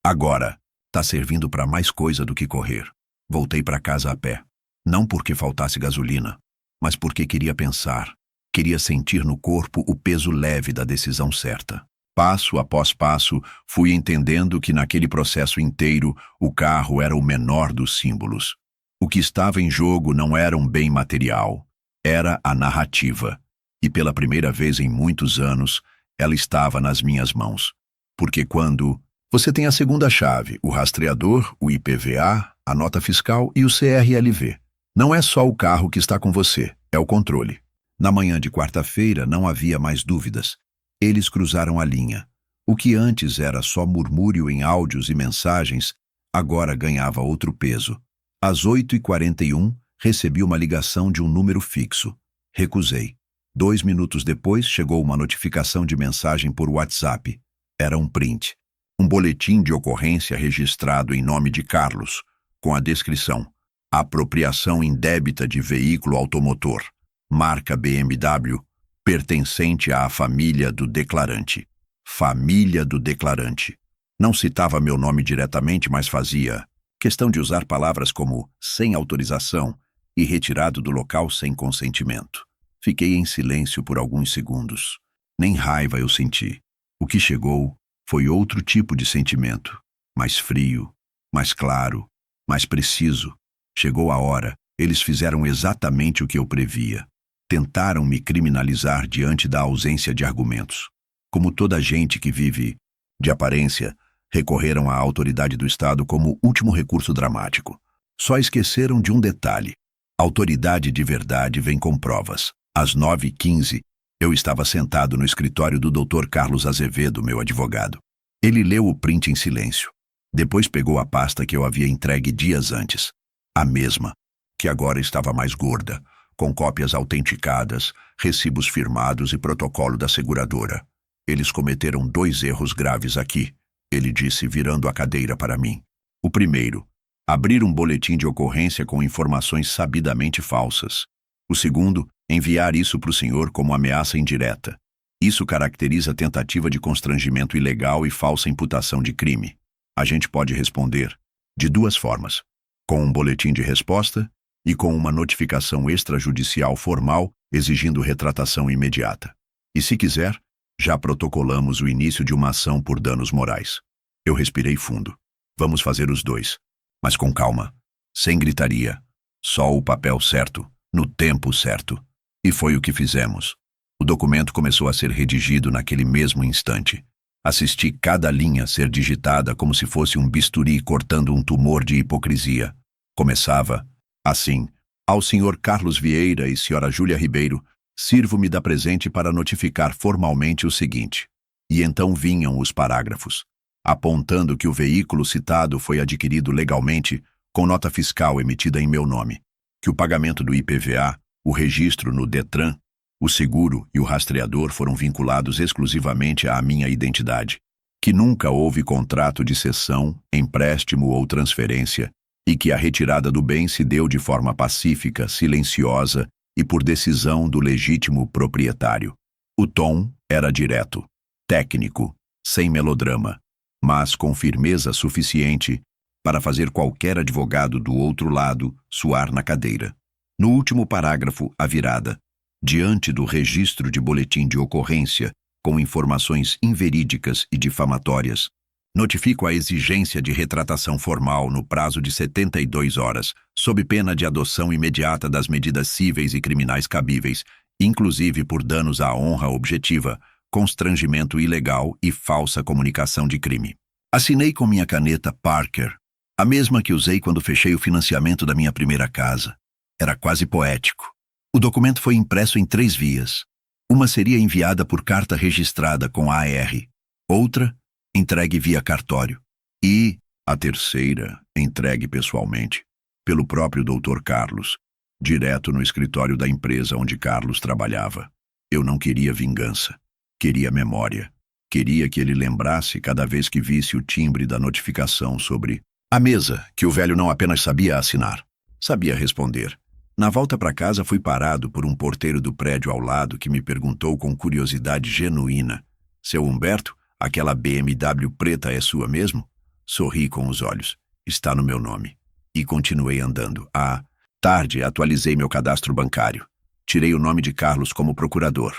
Agora, tá servindo para mais coisa do que correr. Voltei para casa a pé. Não porque faltasse gasolina, mas porque queria pensar, queria sentir no corpo o peso leve da decisão certa. Passo após passo, fui entendendo que naquele processo inteiro o carro era o menor dos símbolos. O que estava em jogo não era um bem material, Era a narrativa. E pela primeira vez em muitos anos, ela estava nas minhas mãos. Porque quando você tem a segunda chave, o rastreador, o IPVA, a nota fiscal e o CRLV, não é só o carro que está com você, é o controle. Na manhã de quarta-feira não havia mais dúvidas. Eles cruzaram a linha. O que antes era só murmúrio em áudios e mensagens, agora ganhava outro peso. Às 8h41, recebi uma ligação de um número fixo. Recusei. 2 minutos depois, chegou uma notificação de mensagem por WhatsApp. Era um print. Um boletim de ocorrência registrado em nome de Carlos, com a descrição: apropriação indébita de veículo automotor, marca BMW, pertencente à família do declarante. Família do declarante. Não citava meu nome diretamente, mas fazia questão de usar palavras como sem autorização e retirado do local sem consentimento. Fiquei em silêncio por alguns segundos. Nem raiva eu senti. O que chegou foi outro tipo de sentimento, mais frio, mais claro, mais preciso. Chegou a hora, eles fizeram exatamente o que eu previa. Tentaram me criminalizar diante da ausência de argumentos. Como toda gente que vive de aparência, recorreram à autoridade do Estado como último recurso dramático. Só esqueceram de um detalhe. Autoridade de verdade vem com provas. Às 9h15, eu estava sentado no escritório do Dr. Carlos Azevedo, meu advogado. Ele leu o print em silêncio. Depois pegou a pasta que eu havia entregue dias antes. A mesma, que agora estava mais gorda, com cópias autenticadas, recibos firmados e protocolo da seguradora. Eles cometeram 2 erros graves aqui, ele disse, virando a cadeira para mim. O primeiro, abrir um boletim de ocorrência com informações sabidamente falsas. O segundo, enviar isso para o senhor como ameaça indireta. Isso caracteriza tentativa de constrangimento ilegal e falsa imputação de crime. A gente pode responder de 2 formas: com um boletim de resposta e com uma notificação extrajudicial formal exigindo retratação imediata. E se quiser, já protocolamos o início de uma ação por danos morais. Eu respirei fundo. Vamos fazer os 2, mas com calma, sem gritaria. Só o papel certo, no tempo certo. E foi o que fizemos. O documento começou a ser redigido naquele mesmo instante. Assisti cada linha ser digitada como se fosse um bisturi cortando um tumor de hipocrisia. Começava assim: ao Sr. Carlos Vieira e Sra. Júlia Ribeiro, sirvo-me da presente para notificar formalmente o seguinte. E então vinham os parágrafos, apontando que o veículo citado foi adquirido legalmente, com nota fiscal emitida em meu nome, que o pagamento do IPVA, o registro no Detran, o seguro e o rastreador foram vinculados exclusivamente à minha identidade, que nunca houve contrato de cessão, empréstimo ou transferência, e que a retirada do bem se deu de forma pacífica, silenciosa e por decisão do legítimo proprietário. O tom era direto, técnico, sem melodrama, mas com firmeza suficiente para fazer qualquer advogado do outro lado suar na cadeira. No último parágrafo, a virada, diante do registro de boletim de ocorrência com informações inverídicas e difamatórias, notifico a exigência de retratação formal no prazo de 72 horas, sob pena de adoção imediata das medidas cíveis e criminais cabíveis, inclusive por danos à honra objetiva, constrangimento ilegal e falsa comunicação de crime. Assinei com minha caneta Parker, a mesma que usei quando fechei o financiamento da minha primeira casa. Era quase poético. O documento foi impresso em 3 vias. Uma seria enviada por carta registrada com AR, outra entregue via cartório, e a terceira entregue pessoalmente, pelo próprio Dr. Carlos, direto no escritório da empresa onde Carlos trabalhava. Eu não queria vingança, queria memória. Queria que ele lembrasse cada vez que visse o timbre da notificação sobre a mesa, que o velho não apenas sabia assinar, sabia responder. Na volta para casa fui parado por um porteiro do prédio ao lado que me perguntou com curiosidade genuína: "Seu Humberto, aquela BMW preta é sua mesmo?" Sorri com os olhos. "Está no meu nome." E continuei andando. Tarde, atualizei meu cadastro bancário. Tirei o nome de Carlos como procurador.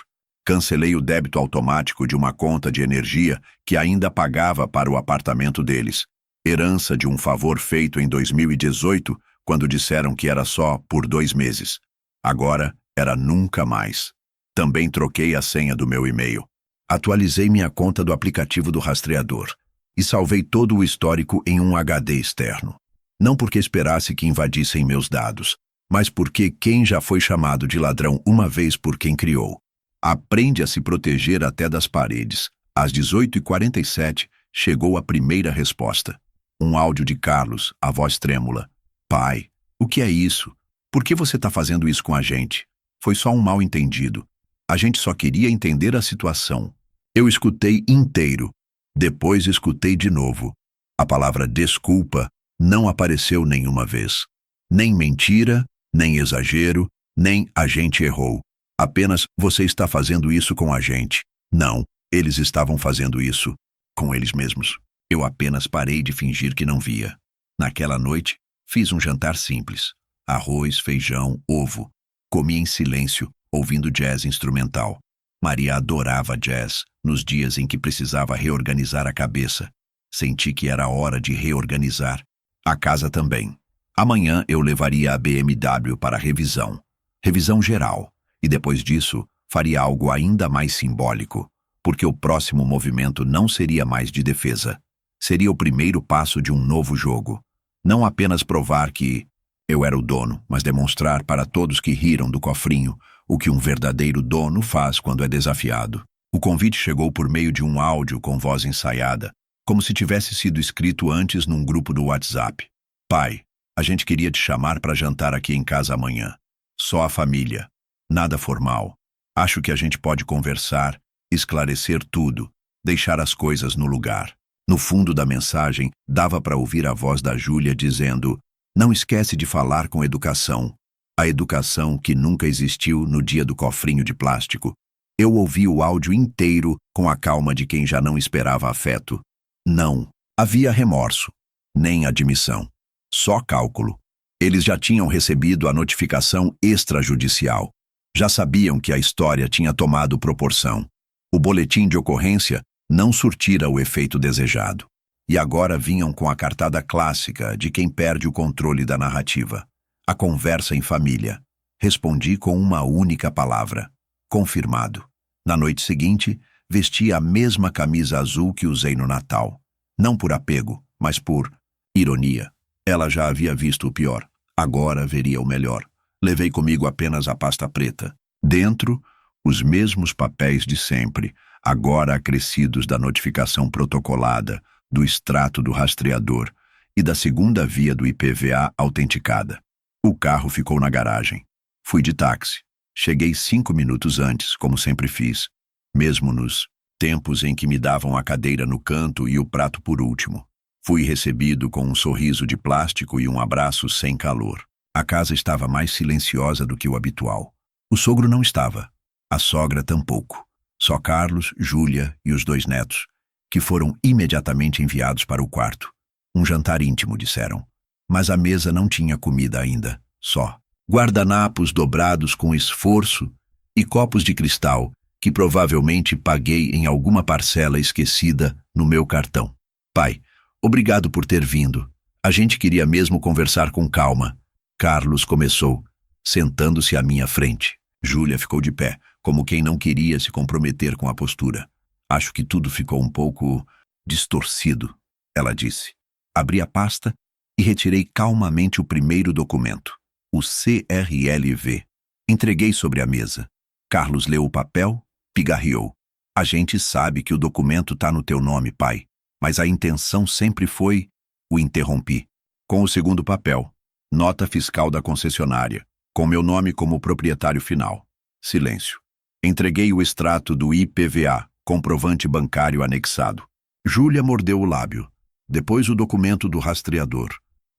Cancelei o débito automático de uma conta de energia que ainda pagava para o apartamento deles. Herança de um favor feito em 2018, quando disseram que era só por 2 meses. Agora, Era nunca mais. Também troquei a senha do meu e-mail. Atualizei minha conta do aplicativo do rastreador e salvei todo o histórico em um HD externo. Não porque esperasse que invadissem meus dados, mas porque quem já foi chamado de ladrão uma vez por quem criou, aprende a se proteger até das paredes. Às 18h47, chegou a primeira resposta. Um áudio de Carlos, a voz trêmula. Pai, o que é isso? Por que você está fazendo isso com a gente? Foi só um mal-entendido. A gente só queria entender a situação. Eu escutei inteiro. Depois escutei de novo. A palavra desculpa não apareceu nenhuma vez. Nem mentira, nem exagero, nem a gente errou. Apenas você está fazendo isso com a gente. Não, eles estavam fazendo isso com eles mesmos. Eu apenas parei de fingir que não via. Naquela noite, fiz um jantar simples. Arroz, feijão, ovo. Comi em silêncio, ouvindo jazz instrumental. Maria adorava jazz nos dias em que precisava reorganizar a cabeça. Senti que era hora de reorganizar. A casa também. Amanhã eu levaria a BMW para revisão. Revisão geral. E depois disso, faria algo ainda mais simbólico. Porque o próximo movimento não seria mais de defesa. Seria o primeiro passo de um novo jogo. Não apenas provar que eu era o dono, mas demonstrar para todos que riram do cofrinho o que um verdadeiro dono faz quando é desafiado. O convite chegou por meio de um áudio com voz ensaiada, como se tivesse sido escrito antes num grupo do WhatsApp. Pai, a gente queria te chamar para jantar aqui em casa amanhã. Só a família. Nada formal. Acho que a gente pode conversar, esclarecer tudo, deixar as coisas no lugar. No fundo da mensagem, dava para ouvir a voz da Júlia dizendo: não esquece de falar com educação. A educação que nunca existiu no dia do cofrinho de plástico. Eu ouvi o áudio inteiro com a calma de quem já não esperava afeto. Não havia remorso, nem admissão. Só cálculo. Eles já tinham recebido a notificação extrajudicial. Já sabiam que a história tinha tomado proporção. O boletim de ocorrência não surtira o efeito desejado. E agora vinham com a cartada clássica de quem perde o controle da narrativa. A conversa em família. Respondi com uma única palavra. Confirmado. Na noite seguinte, vesti a mesma camisa azul que usei no Natal. Não por apego, mas por ironia. Ela já havia visto o pior. Agora veria o melhor. Levei comigo apenas a pasta preta. Dentro, os mesmos papéis de sempre, agora acrescidos da notificação protocolada, do extrato do rastreador e da segunda via do IPVA autenticada. O carro ficou na garagem. Fui de táxi. Cheguei 5 minutos antes, como sempre fiz, mesmo nos tempos em que me davam a cadeira no canto e o prato por último. Fui recebido com um sorriso de plástico e um abraço sem calor. A casa estava mais silenciosa do que o habitual. O sogro não estava. A sogra tampouco. Só Carlos, Júlia e os 2 netos, que foram imediatamente enviados para o quarto. Um jantar íntimo, disseram. Mas a mesa não tinha comida ainda, só guardanapos dobrados com esforço e copos de cristal que provavelmente paguei em alguma parcela esquecida no meu cartão. Pai, obrigado por ter vindo. A gente queria mesmo conversar com calma. Carlos começou, sentando-se à minha frente. Júlia ficou de pé, como quem não queria se comprometer com a postura. Acho que tudo ficou um pouco distorcido, ela disse. Abri a pasta e retirei calmamente o primeiro documento, o CRLV. Entreguei sobre a mesa. Carlos leu o papel, pigarreou. A gente sabe que o documento está no teu nome, pai, mas a intenção sempre foi... O interrompi. Com o segundo papel, nota fiscal da concessionária, com meu nome como proprietário final. Silêncio. Entreguei o extrato do IPVA, comprovante bancário anexado. Júlia mordeu o lábio. Depois o documento do rastreador,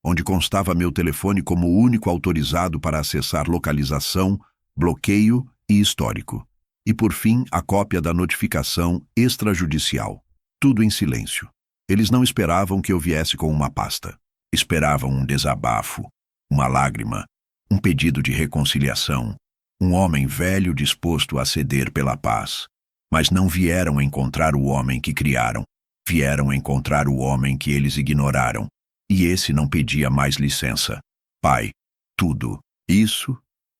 onde constava meu telefone como o único autorizado para acessar localização, bloqueio e histórico. E por fim, a cópia da notificação extrajudicial. Tudo em silêncio. Eles não esperavam que eu viesse com uma pasta. Esperavam um desabafo, uma lágrima, um pedido de reconciliação, um homem velho disposto a ceder pela paz. Mas não vieram encontrar o homem que criaram. Vieram encontrar o homem que eles ignoraram. E esse não pedia mais licença. Pai, tudo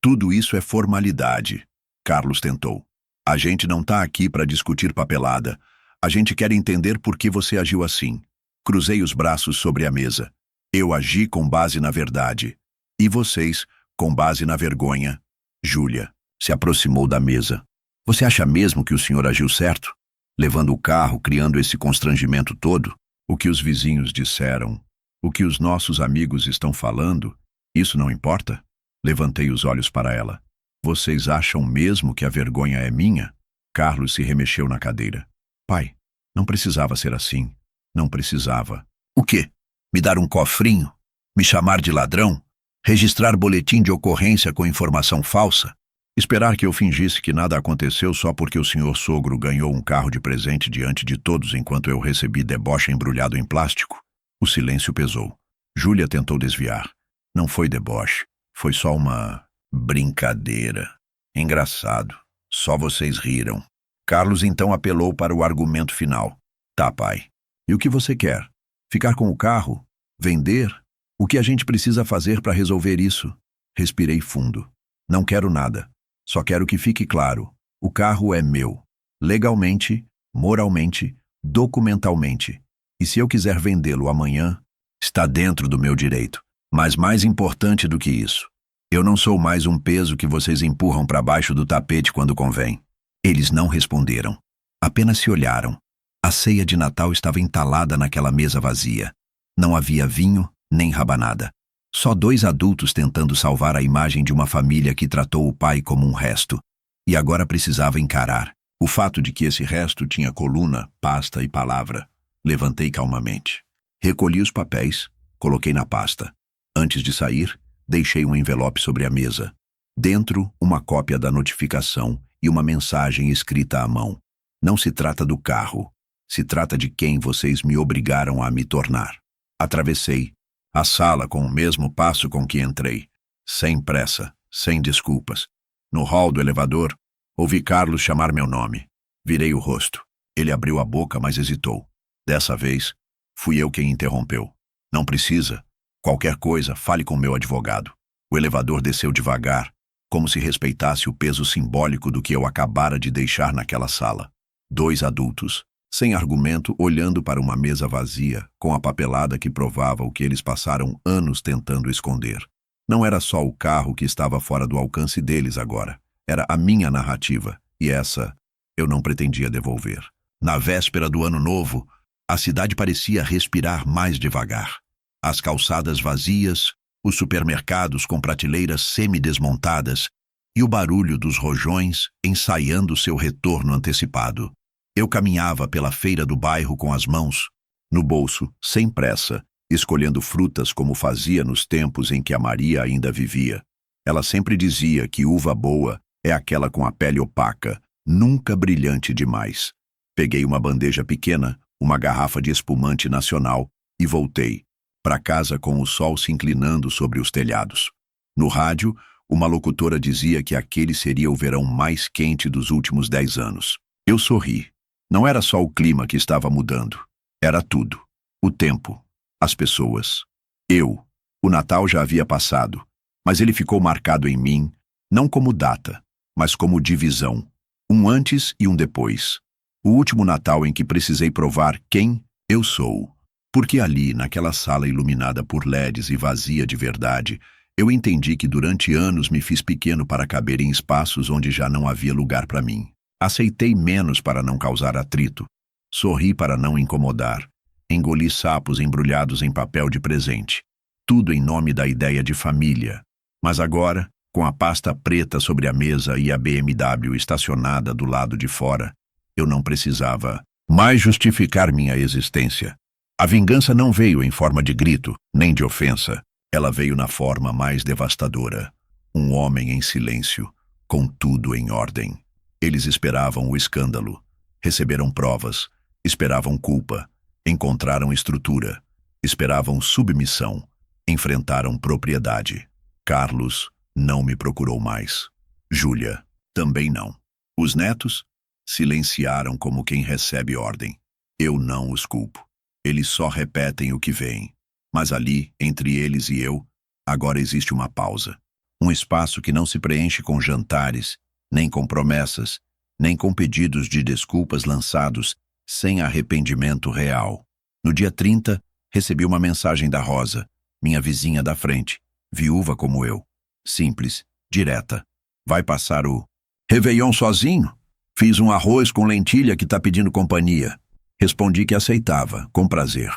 Tudo isso é formalidade. Carlos tentou. A gente não tá aqui para discutir papelada. A gente quer entender por que você agiu assim. Cruzei os braços sobre a mesa. Eu agi com base na verdade. E vocês, com base na vergonha. Júlia se aproximou da mesa. Você acha mesmo que o senhor agiu certo? Levando o carro, criando esse constrangimento todo? O que os vizinhos disseram? O que os nossos amigos estão falando? Isso não importa? Levantei os olhos para ela. Vocês acham mesmo que a vergonha é minha? Carlos se remexeu na cadeira. Pai, não precisava ser assim. Não precisava. O quê? Me dar um cofrinho? Me chamar de ladrão? Registrar boletim de ocorrência com informação falsa? Esperar que eu fingisse que nada aconteceu só porque o senhor sogro ganhou um carro de presente diante de todos enquanto eu recebi deboche embrulhado em plástico? O silêncio pesou. Júlia tentou desviar. Não foi deboche. Foi só uma brincadeira. Engraçado. Só vocês riram. Carlos então apelou para o argumento final. Tá, pai. E o que você quer? Ficar com o carro? Vender? O que a gente precisa fazer para resolver isso? Respirei fundo. Não quero nada. Só quero que fique claro. O carro é meu. Legalmente, moralmente, documentalmente. E se eu quiser vendê-lo amanhã, está dentro do meu direito. Mas mais importante do que isso, eu não sou mais um peso que vocês empurram para baixo do tapete quando convém. Eles não responderam. Apenas se olharam. A ceia de Natal estava entalada naquela mesa vazia. Não havia vinho nem rabanada. Só dois adultos tentando salvar a imagem de uma família que tratou o pai como um resto. E agora precisava encarar o fato de que esse resto tinha coluna, pasta e palavra. Levantei calmamente. Recolhi os papéis, coloquei na pasta. Antes de sair, deixei um envelope sobre a mesa. Dentro, uma cópia da notificação e uma mensagem escrita à mão. Não se trata do carro. Se trata de quem vocês me obrigaram a me tornar. Atravessei a sala com o mesmo passo com que entrei. Sem pressa, sem desculpas. No hall do elevador, ouvi Carlos chamar meu nome. Virei o rosto. Ele abriu a boca, mas hesitou. Dessa vez, fui eu quem interrompeu. Não precisa. Qualquer coisa, fale com meu advogado. O elevador desceu devagar, como se respeitasse o peso simbólico do que eu acabara de deixar naquela sala. Dois adultos, sem argumento, olhando para uma mesa vazia, com a papelada que provava o que eles passaram anos tentando esconder. Não era só o carro que estava fora do alcance deles agora. Era a minha narrativa, e essa eu não pretendia devolver. Na véspera do Ano Novo, a cidade parecia respirar mais devagar. As calçadas vazias, os supermercados com prateleiras semi-desmontadas e o barulho dos rojões ensaiando seu retorno antecipado. Eu caminhava pela feira do bairro com as mãos no bolso, sem pressa, escolhendo frutas como fazia nos tempos em que a Maria ainda vivia. Ela sempre dizia que uva boa é aquela com a pele opaca, nunca brilhante demais. Peguei uma bandeja pequena, uma garrafa de espumante nacional e voltei para casa com o sol se inclinando sobre os telhados. No rádio, uma locutora dizia que aquele seria o verão mais quente dos últimos 10 anos. Eu sorri. Não era só o clima que estava mudando. Era tudo. O tempo. As pessoas. Eu. O Natal já havia passado, mas ele ficou marcado em mim, não como data, mas como divisão. Um antes e um depois. O último Natal em que precisei provar quem eu sou. Porque ali, naquela sala iluminada por LEDs e vazia de verdade, eu entendi que durante anos me fiz pequeno para caber em espaços onde já não havia lugar para mim. Aceitei menos para não causar atrito. Sorri para não incomodar. Engoli sapos embrulhados em papel de presente. Tudo em nome da ideia de família. Mas agora, com a pasta preta sobre a mesa e a BMW estacionada do lado de fora, eu não precisava mais justificar minha existência. A vingança não veio em forma de grito, nem de ofensa. Ela veio na forma mais devastadora. Um homem em silêncio, com tudo em ordem. Eles esperavam o escândalo. Receberam provas. Esperavam culpa. Encontraram estrutura. Esperavam submissão. Enfrentaram propriedade. Carlos não me procurou mais. Júlia também não. Os netos silenciaram como quem recebe ordem. Eu não os culpo. Eles só repetem o que veem. Mas ali, entre eles e eu, agora existe uma pausa. Um espaço que não se preenche com jantares, nem com promessas, nem com pedidos de desculpas lançados sem arrependimento real. No dia 30, recebi uma mensagem da Rosa, minha vizinha da frente, viúva como eu. Simples, direta. Vai passar o Réveillon sozinho? Fiz um arroz com lentilha que tá pedindo companhia. Respondi que aceitava, com prazer.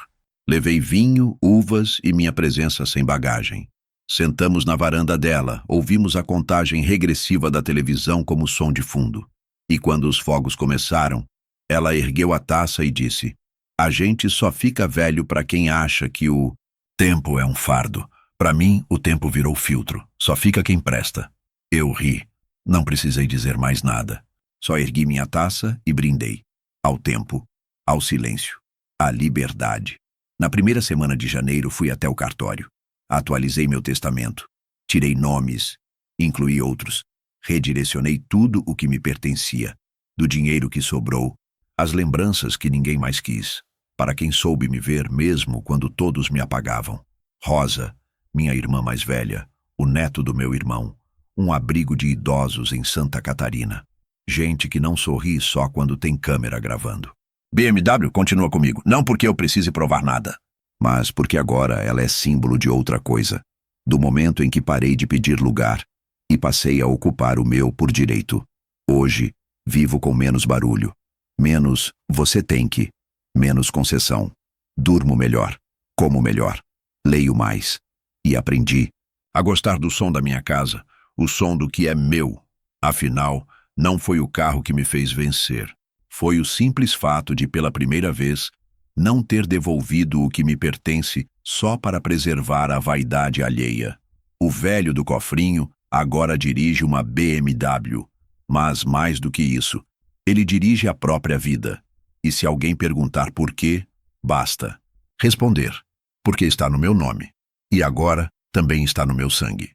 Levei vinho, uvas e minha presença sem bagagem. Sentamos na varanda dela, ouvimos a contagem regressiva da televisão como som de fundo. E quando os fogos começaram, ela ergueu a taça e disse: "A gente só fica velho para quem acha que o tempo é um fardo. Para mim, o tempo virou filtro. Só fica quem presta." Eu ri. Não precisei dizer mais nada. Só ergui minha taça e brindei. Ao tempo, ao silêncio, à liberdade. Na primeira semana de janeiro, fui até o cartório. Atualizei meu testamento. Tirei nomes, incluí outros. Redirecionei tudo o que me pertencia, do dinheiro que sobrou, às lembranças que ninguém mais quis, para quem soube me ver mesmo quando todos me apagavam. Rosa, minha irmã mais velha, o neto do meu irmão, um abrigo de idosos em Santa Catarina. Gente que não sorri só quando tem câmera gravando. BMW continua comigo, não porque eu precise provar nada, mas porque agora ela é símbolo de outra coisa, do momento em que parei de pedir lugar e passei a ocupar o meu por direito. Hoje, vivo com menos barulho, menos "você tem que", menos concessão. Durmo melhor, como melhor, leio mais e aprendi a gostar do som da minha casa, o som do que é meu. Afinal, não foi o carro que me fez vencer. Foi o simples fato de, pela primeira vez, não ter devolvido o que me pertence só para preservar a vaidade alheia. O velho do cofrinho agora dirige uma BMW, mas mais do que isso, ele dirige a própria vida. E se alguém perguntar por quê, basta responder: porque está no meu nome. E agora também está no meu sangue.